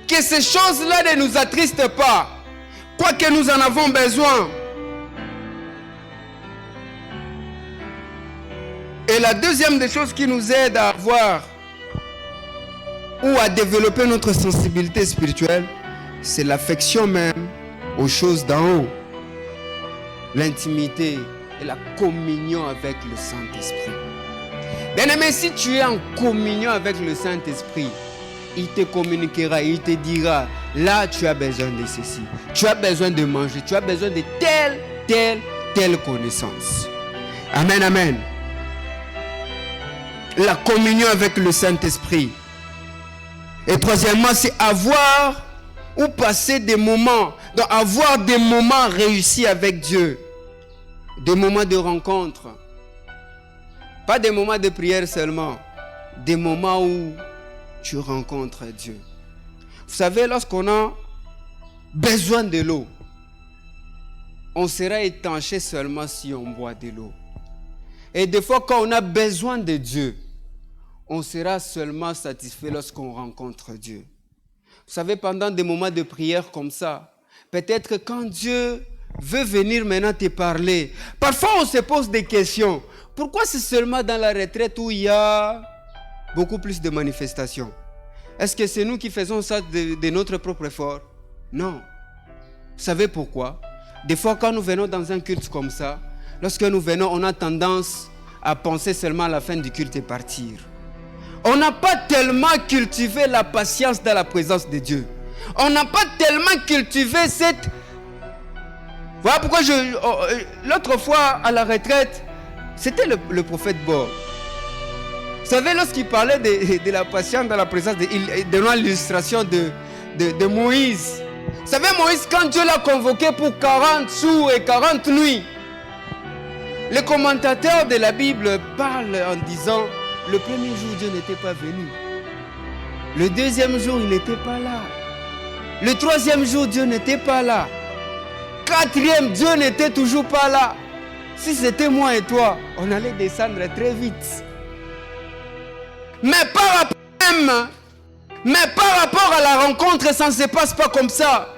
Que ces choses-là ne nous attristent pas, quoique nous en avons besoin. Et la deuxième des choses qui nous aide à avoir ou à développer notre sensibilité spirituelle, c'est l'affection même aux choses d'en haut. L'intimité et la communion avec le Saint-Esprit. Bien-aimé, si tu es en communion avec le Saint-Esprit, il te communiquera, il te dira, là tu as besoin de ceci, tu as besoin de manger, tu as besoin de telle connaissance. Amen, amen. La communion avec le Saint-Esprit. Et troisièmement, c'est avoir ou passer des moments, donc avoir des moments réussis avec Dieu. Des moments de rencontre. Pas des moments de prière seulement. Des moments où tu rencontres Dieu. Vous savez, lorsqu'on a besoin de l'eau, on sera étanché seulement si on boit de l'eau. Et des fois, quand on a besoin de Dieu, on sera seulement satisfait lorsqu'on rencontre Dieu. Vous savez, pendant des moments de prière comme ça, peut-être que quand Dieu veut venir maintenant te parler, parfois on se pose des questions. Pourquoi c'est seulement dans la retraite où il y a beaucoup plus de manifestations? Est-ce que c'est nous qui faisons ça de notre propre effort? Non. Vous savez pourquoi? Des fois, quand nous venons dans un culte comme ça, lorsque nous venons, on a tendance à penser seulement à la fin du culte et partir. On n'a pas tellement cultivé la patience dans la présence de Dieu. On n'a pas tellement cultivé cette... Voilà pourquoi l'autre fois, à la retraite, c'était le prophète Bob. Vous savez, lorsqu'il parlait de la patience dans la présence de... Il donnait l'illustration de Moïse. Vous savez, Moïse, quand Dieu l'a convoqué pour 40 jours et 40 nuits, les commentateurs de la Bible parlent en disant, le premier jour, Dieu n'était pas venu. Le deuxième jour, il n'était pas là. Le troisième jour, Dieu n'était pas là. Quatrième, Dieu n'était toujours pas là. Si c'était moi et toi, on allait descendre très vite. Mais par rapport à la rencontre, ça ne se passe pas comme ça.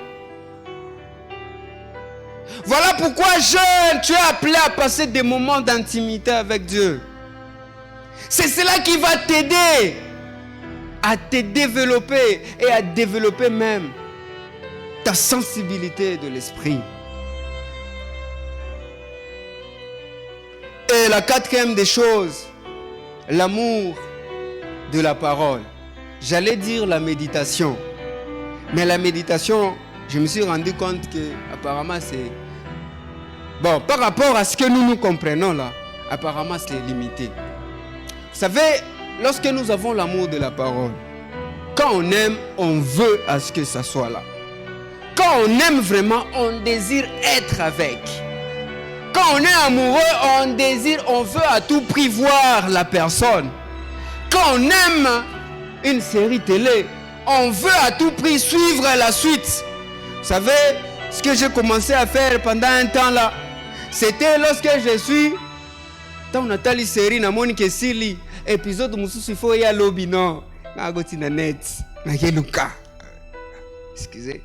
Voilà pourquoi, jeune, tu es appelé à passer des moments d'intimité avec Dieu. C'est cela qui va t'aider à te développer et à développer même ta sensibilité de l'esprit. Et la quatrième des choses, l'amour de la parole. J'allais dire la méditation. Mais la méditation, je me suis rendu compte que apparemment c'est... Bon, par rapport à ce que nous comprenons là, apparemment c'est limité. Vous savez, lorsque nous avons l'amour de la parole, quand on aime, on veut à ce que ça soit là. Quand on aime vraiment, on désire être avec. Quand on est amoureux, on désire, on veut à tout prix voir la personne. Quand on aime une série télé, on veut à tout prix suivre la suite. Vous savez, ce que j'ai commencé à faire pendant un temps là, c'était lorsque je suis dans Nathalie série, na Monique Sili, épisode Moussoussi Foya Lobby, non, na Gotina Net, na Keluka. Excusez.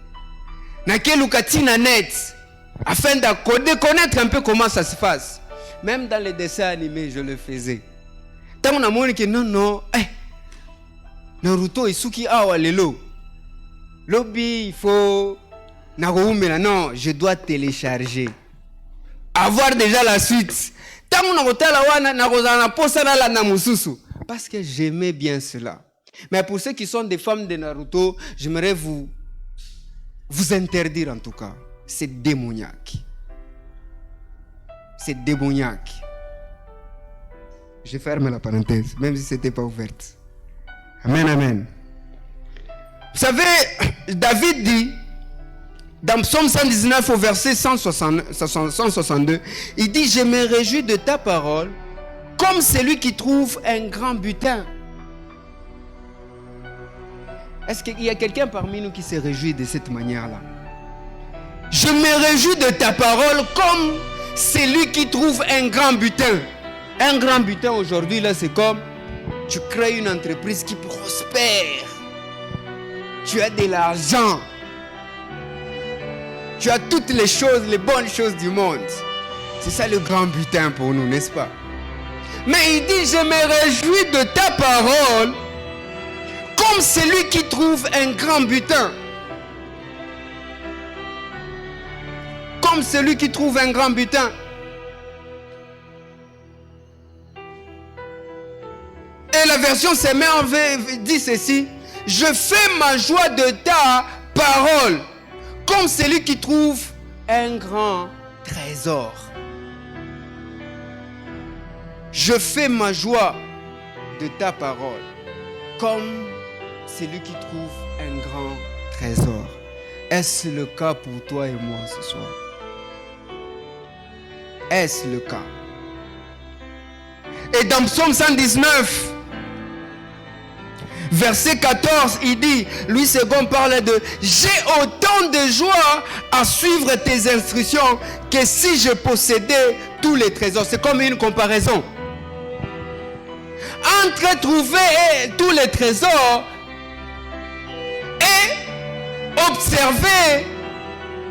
Na Keluka Tina Net, afin de connaître un peu comment ça se passe. Même dans les dessins animés, je le faisais. Tant na Monique, non, Naruto Isuki Awa Lelo. Lobby, il faut. Non, je dois télécharger. Avoir déjà la suite. Parce que j'aimais bien cela. Mais pour ceux qui sont des femmes de Naruto, j'aimerais vous interdire en tout cas. C'est démoniaque. C'est démoniaque. Je ferme la parenthèse, même si ce n'était pas ouverte. Amen, amen. Vous savez, David dit, dans Psaume 119 au verset 162, il dit, je me réjouis de ta parole comme celui qui trouve un grand butin. Est-ce qu'il y a quelqu'un parmi nous qui se réjouit de cette manière-là? Je me réjouis de ta parole comme celui qui trouve un grand butin. Un grand butin aujourd'hui, là, c'est comme tu crées une entreprise qui prospère. Tu as de l'argent. Tu as toutes les choses, les bonnes choses du monde. C'est ça le grand butin pour nous, n'est-ce pas? Mais il dit, je me réjouis de ta parole comme celui qui trouve un grand butin. Comme celui qui trouve un grand butin. Et la version Semeur dit ceci, je fais ma joie de ta parole comme celui qui trouve un grand trésor. Je fais ma joie de ta parole comme celui qui trouve un grand trésor. Est-ce le cas pour toi et moi ce soir? Est-ce le cas? Et dans Psaume 119, verset 14, il dit, Louis II parle de « J'ai autant de joie à suivre tes instructions que si je possédais tous les trésors. » C'est comme une comparaison. Entre trouver tous les trésors et observer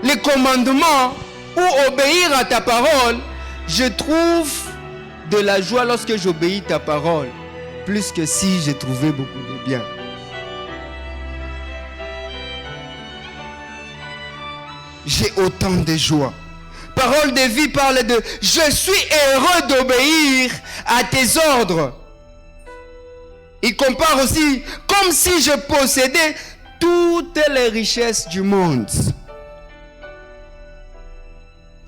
les commandements ou obéir à ta parole, je trouve de la joie lorsque j'obéis ta parole, plus que si j'ai trouvé beaucoup de bien. J'ai autant de joie. Parole de vie parle de « Je suis heureux d'obéir à tes ordres ». Il compare aussi « Comme si je possédais toutes les richesses du monde ».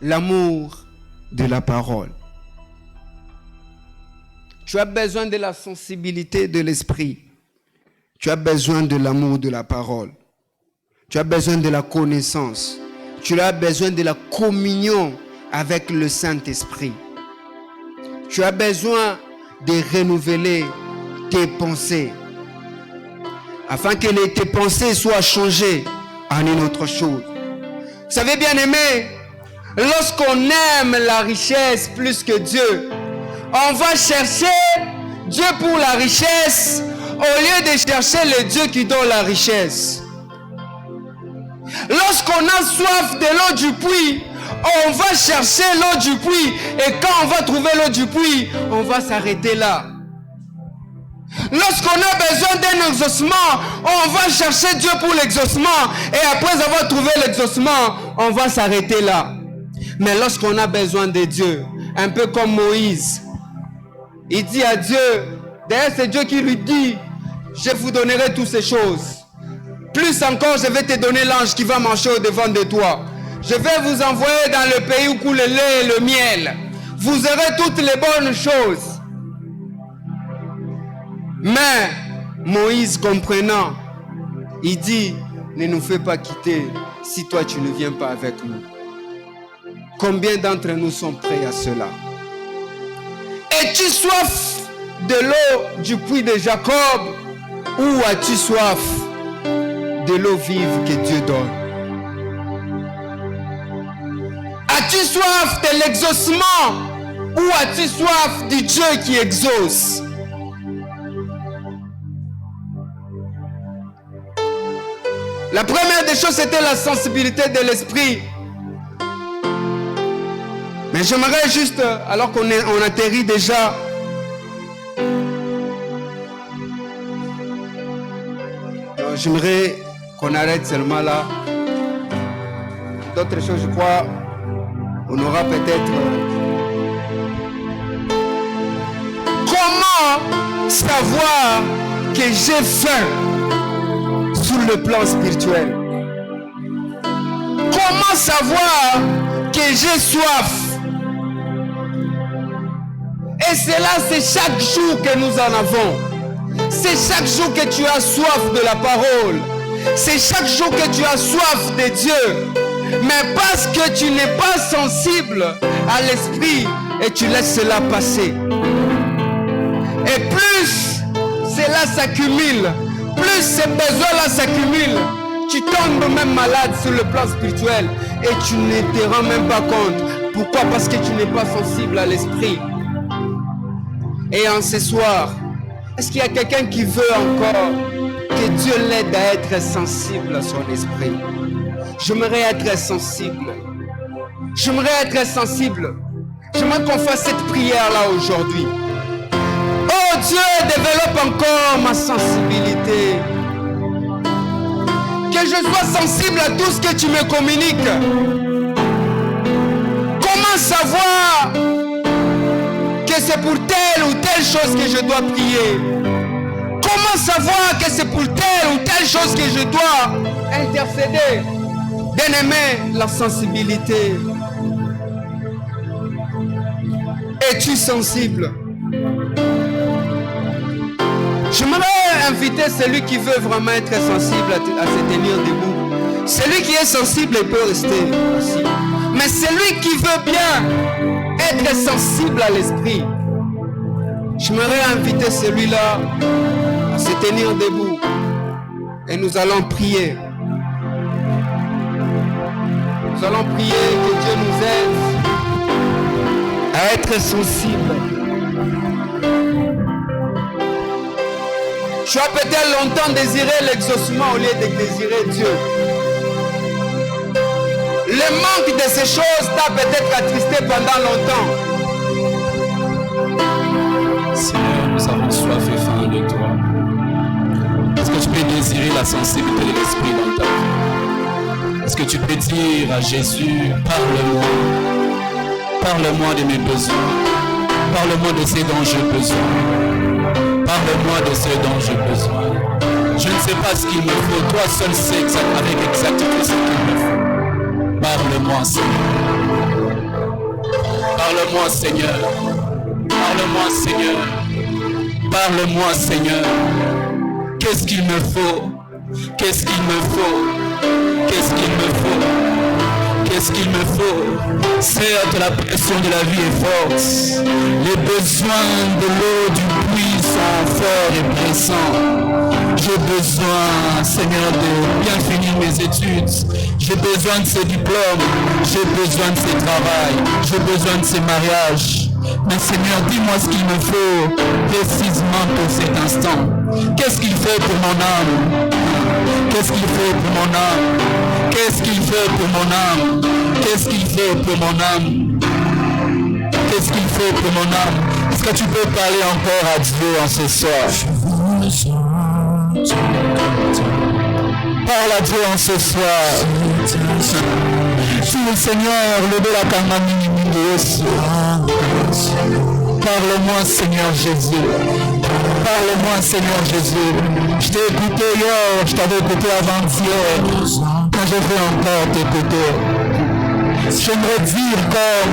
L'amour de la parole. Tu as besoin de la sensibilité de l'esprit. Tu as besoin de l'amour de la parole. Tu as besoin de la connaissance. Tu as besoin de la communion avec le Saint-Esprit. Tu as besoin de renouveler tes pensées afin que tes pensées soient changées en une autre chose. Vous savez, bien aimé, lorsqu'on aime la richesse plus que Dieu, on va chercher Dieu pour la richesse au lieu de chercher le Dieu qui donne la richesse. Lorsqu'on a soif de l'eau du puits, on va chercher l'eau du puits. Et quand on va trouver l'eau du puits, on va s'arrêter là. Lorsqu'on a besoin d'un exaucement, on va chercher Dieu pour l'exaucement. Et après avoir trouvé l'exaucement, on va s'arrêter là. Mais lorsqu'on a besoin de Dieu, un peu comme Moïse, il dit à Dieu, d'ailleurs c'est Dieu qui lui dit, je vous donnerai toutes ces choses. Plus encore, je vais te donner l'ange qui va marcher au-devant de toi. Je vais vous envoyer dans le pays où coule le lait et le miel. Vous aurez toutes les bonnes choses. Mais Moïse comprenant, il dit, ne nous fais pas quitter si toi tu ne viens pas avec nous. Combien d'entre nous sont prêts à cela? Es-tu soif de l'eau du puits de Jacob ou as-tu soif de l'eau vive que Dieu donne? As-tu soif de l'exaucement ou as-tu soif du Dieu qui exauce? La première des choses, c'était la sensibilité de l'esprit. Mais j'aimerais juste, alors qu'on atterrit déjà, j'aimerais qu'on arrête seulement là. D'autres choses, je crois, on aura peut-être... Comment savoir que j'ai faim sur le plan spirituel? Comment savoir que j'ai soif? Et cela, c'est chaque jour que nous en avons. C'est chaque jour que tu as soif de la parole. C'est chaque jour que tu as soif de Dieu. Mais parce que tu n'es pas sensible à l'esprit et tu laisses cela passer. Et plus cela s'accumule, plus ces besoins-là s'accumulent, tu tombes même malade sur le plan spirituel et tu ne te rends même pas compte. Pourquoi? Parce que tu n'es pas sensible à l'esprit. Et en ce soir, est-ce qu'il y a quelqu'un qui veut encore que Dieu l'aide à être sensible à son esprit? J'aimerais être sensible. J'aimerais être sensible. J'aimerais qu'on fasse cette prière-là aujourd'hui. Oh Dieu, développe encore ma sensibilité. Que je sois sensible à tout ce que tu me communiques. Comment savoir que c'est pour telle ou telle chose que je dois prier? Comment savoir que c'est pour telle ou telle chose que je dois intercéder? Bien-aimé, la sensibilité. Es-tu sensible? J'aimerais inviter celui qui veut vraiment être sensible à se tenir debout. Celui qui est sensible, il peut rester aussi. Mais celui qui veut bien être sensible à l'esprit, j'aimerais inviter celui-là à se tenir debout. Et nous allons prier. Nous allons prier que Dieu nous aide à être sensibles. Tu as peut-être longtemps désiré l'exaucement au lieu de désirer Dieu. Le manque de ces choses t'a peut-être attristé pendant longtemps. Seigneur, nous avons soif et faim de toi. Est-ce que tu peux désirer la sensibilité de l'esprit dans ta vie? Est-ce que tu peux dire à Jésus, parle-moi. Parle-moi de mes besoins. Parle-moi de ce dont j'ai besoin. Parle-moi de ce dont j'ai besoin. Je ne sais pas ce qu'il me faut. Toi seul sais avec exactitude ce qu'il me faut. Parle-moi, Seigneur. Parle-moi, Seigneur. Parle-moi, Seigneur. Parle-moi, Seigneur. Qu'est-ce qu'il me faut? Qu'est-ce qu'il me faut? Qu'est-ce qu'il me faut? Qu'est-ce qu'il me faut? Certes, la pression de la vie est forte. Les besoins de l'eau du puits sont forts et pressants. J'ai besoin, Seigneur, de bien finir mes études. J'ai besoin de ce diplôme. J'ai besoin de ce travail. J'ai besoin de ce mariage. Mais Seigneur, dis-moi ce qu'il me faut précisément pour cet instant. Qu'est-ce qu'il fait pour mon âme? Qu'est-ce qu'il fait pour mon âme? Qu'est-ce qu'il fait pour mon âme? Qu'est-ce qu'il fait pour mon âme? Qu'est-ce qu'il fait pour mon âme? Est-ce que tu peux parler encore à Dieu en ce soir? Parle à Dieu en ce soir. Si le Seigneur le la calmanie de parle-moi, Seigneur Jésus. Parle-moi, Seigneur Jésus. Je t'ai écouté hier, je t'avais écouté avant-hier. Quand je veux encore t'écouter. J'aimerais dire comme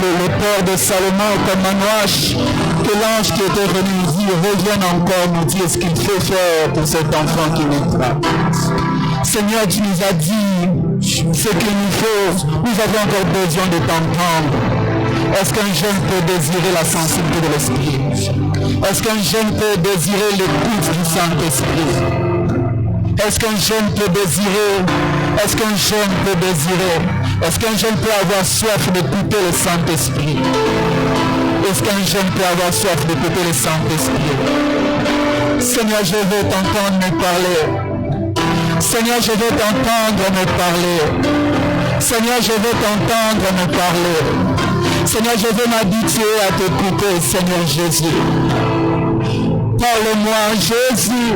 le père de Salomon, comme Manoach, que l'ange qui était venu nous dire, revienne encore nous dire ce qu'il faut faire pour cet enfant qui naîtra. Seigneur, tu nous as dit ce qu'il nous faut. Nous avons encore besoin de t'entendre. Est-ce qu'un jeune peut désirer la sensibilité de l'esprit? Est-ce qu'un jeune peut désirer l'écoute du Saint-Esprit? Est-ce qu'un jeune peut désirer? Est-ce qu'un jeune peut désirer? Est-ce qu'un jeune peut avoir soif d'écouter le Saint-Esprit? Est-ce qu'un jeune peut avoir soif d'écouter le Saint-Esprit? Seigneur, je veux t'entendre me parler. Seigneur, je veux t'entendre me parler. Seigneur, je veux t'entendre me parler. Seigneur, je veux m'habituer à t'écouter, Seigneur Jésus. Parle-moi, Jésus.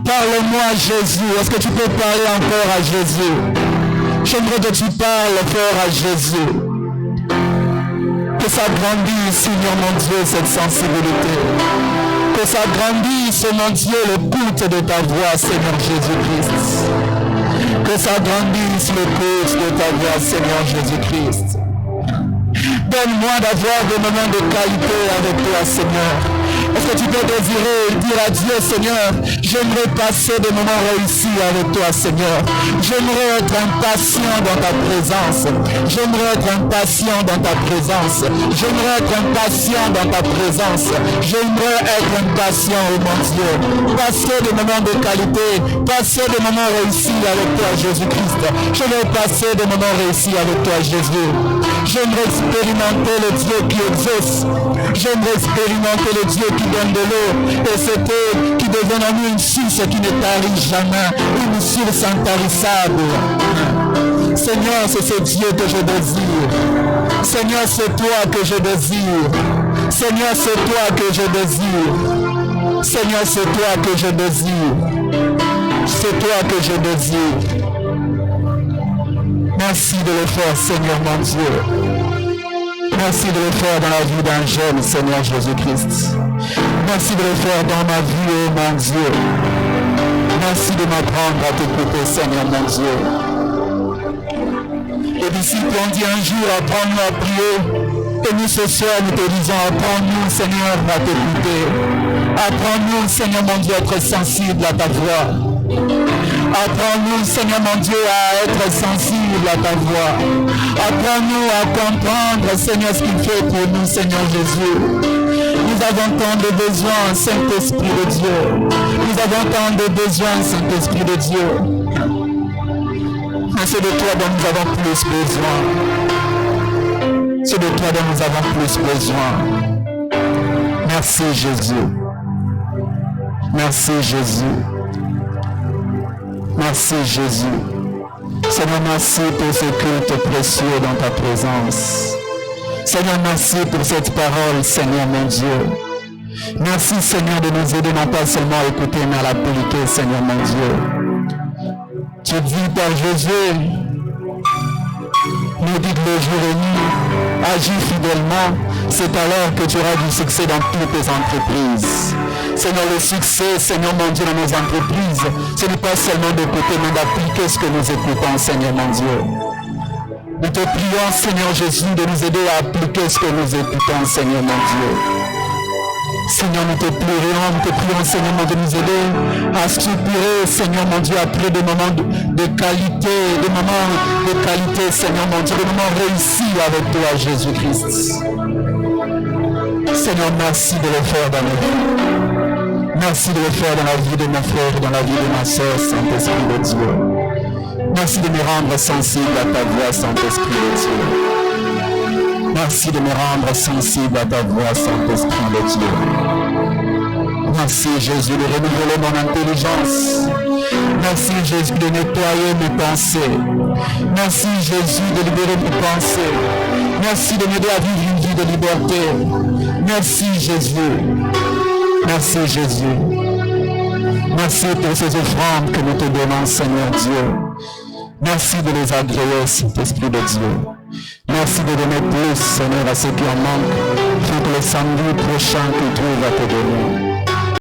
Parle-moi, Jésus. Est-ce que tu peux parler encore à Jésus? J'aimerais que tu parles fort à Jésus. Que ça grandisse, Seigneur mon Dieu, cette sensibilité. Que ça grandisse, mon Dieu, l'écoute de ta voix, Seigneur Jésus-Christ. Que ça grandisse l'écoute de ta voix, Seigneur Jésus-Christ. Donne-moi d'avoir des moments de qualité avec toi, Seigneur. Est-ce que tu peux désirer dire à Dieu, Seigneur, j'aimerais passer des moments réussis avec toi, Seigneur. J'aimerais être impatient dans ta présence. J'aimerais être impatient dans ta présence. J'aimerais être impatient dans ta présence. J'aimerais être impatient, oh mon Dieu. Passer des moments de qualité. Passer des moments réussis avec toi, Jésus-Christ. Je veux passer des moments réussis avec toi, Jésus. J'aimerais expérimenter le Dieu qui exauce. J'aimerais expérimenter le Dieu qui donne de l'eau. Et c'était qui devient en nous une source qui ne tarit jamais. Une source intarissable. Seigneur, c'est ce Dieu que je désire. Seigneur, c'est toi que je désire. Seigneur, c'est toi que je désire. Seigneur, c'est toi que je désire. C'est toi que je désire. Merci de le faire, Seigneur mon Dieu. Merci de le faire dans la vie d'un jeune, Seigneur Jésus-Christ. Merci de le faire dans ma vie, oh mon Dieu. Merci de m'apprendre à t'écouter, Seigneur mon Dieu. Les disciples ont dit un jour, apprends-nous à prier. Et nous ce soir, nous te disons, apprends-nous, Seigneur, à t'écouter. Apprends-nous, Seigneur mon Dieu, à être sensible à ta voix. Apprends-nous, Seigneur mon Dieu, à être sensibles à ta voix. Apprends-nous à comprendre, Seigneur, ce qu'il fait pour nous, Seigneur Jésus. Nous avons tant de besoins, Saint-Esprit de Dieu. Nous avons tant de besoins, Saint-Esprit de Dieu. Mais c'est de toi dont nous avons plus besoin. C'est de toi dont nous avons plus besoin. Merci Jésus. Merci Jésus. Merci Jésus. Seigneur, merci pour ce culte précieux dans ta présence. Seigneur, merci pour cette parole, Seigneur mon Dieu. Merci Seigneur de nous aider non pas seulement à écouter mais à l'appliquer, Seigneur mon Dieu. Tu dis par Jésus, nous dit le jour et nuit, agis fidèlement, c'est alors que tu auras du succès dans toutes tes entreprises. Seigneur, le succès, Seigneur mon Dieu, dans nos entreprises, ce n'est pas seulement d'écouter, mais d'appliquer ce que nous écoutons, Seigneur mon Dieu. Nous te prions, Seigneur Jésus, de nous aider à appliquer ce que nous écoutons, Seigneur mon Dieu. Seigneur, nous te prions, Seigneur mon Dieu, de nous aider à structurer, Seigneur mon Dieu, après des moments de qualité, Seigneur mon Dieu, des moments réussis avec toi, Jésus-Christ. Seigneur, merci de le faire dans nos vies. Merci de le faire dans la vie de mes frères, dans la vie de ma soeur, Saint-Esprit de Dieu. Merci de me rendre sensible à ta voix, Saint-Esprit de Dieu. Merci de me rendre sensible à ta voix, Saint-Esprit de Dieu. Merci Jésus de renouveler mon intelligence. Merci Jésus de nettoyer mes pensées. Merci Jésus de libérer mes pensées. Merci de m'aider à vivre une vie de liberté. Merci Jésus. Merci Jésus. Merci pour ces offrandes que nous te donnons, Seigneur Dieu. Merci de les agréer, Saint-Esprit de Dieu. Merci de donner plus, Seigneur, à ceux qui en manquent, afin que le samedi prochain qu'ils trouvent à te donner.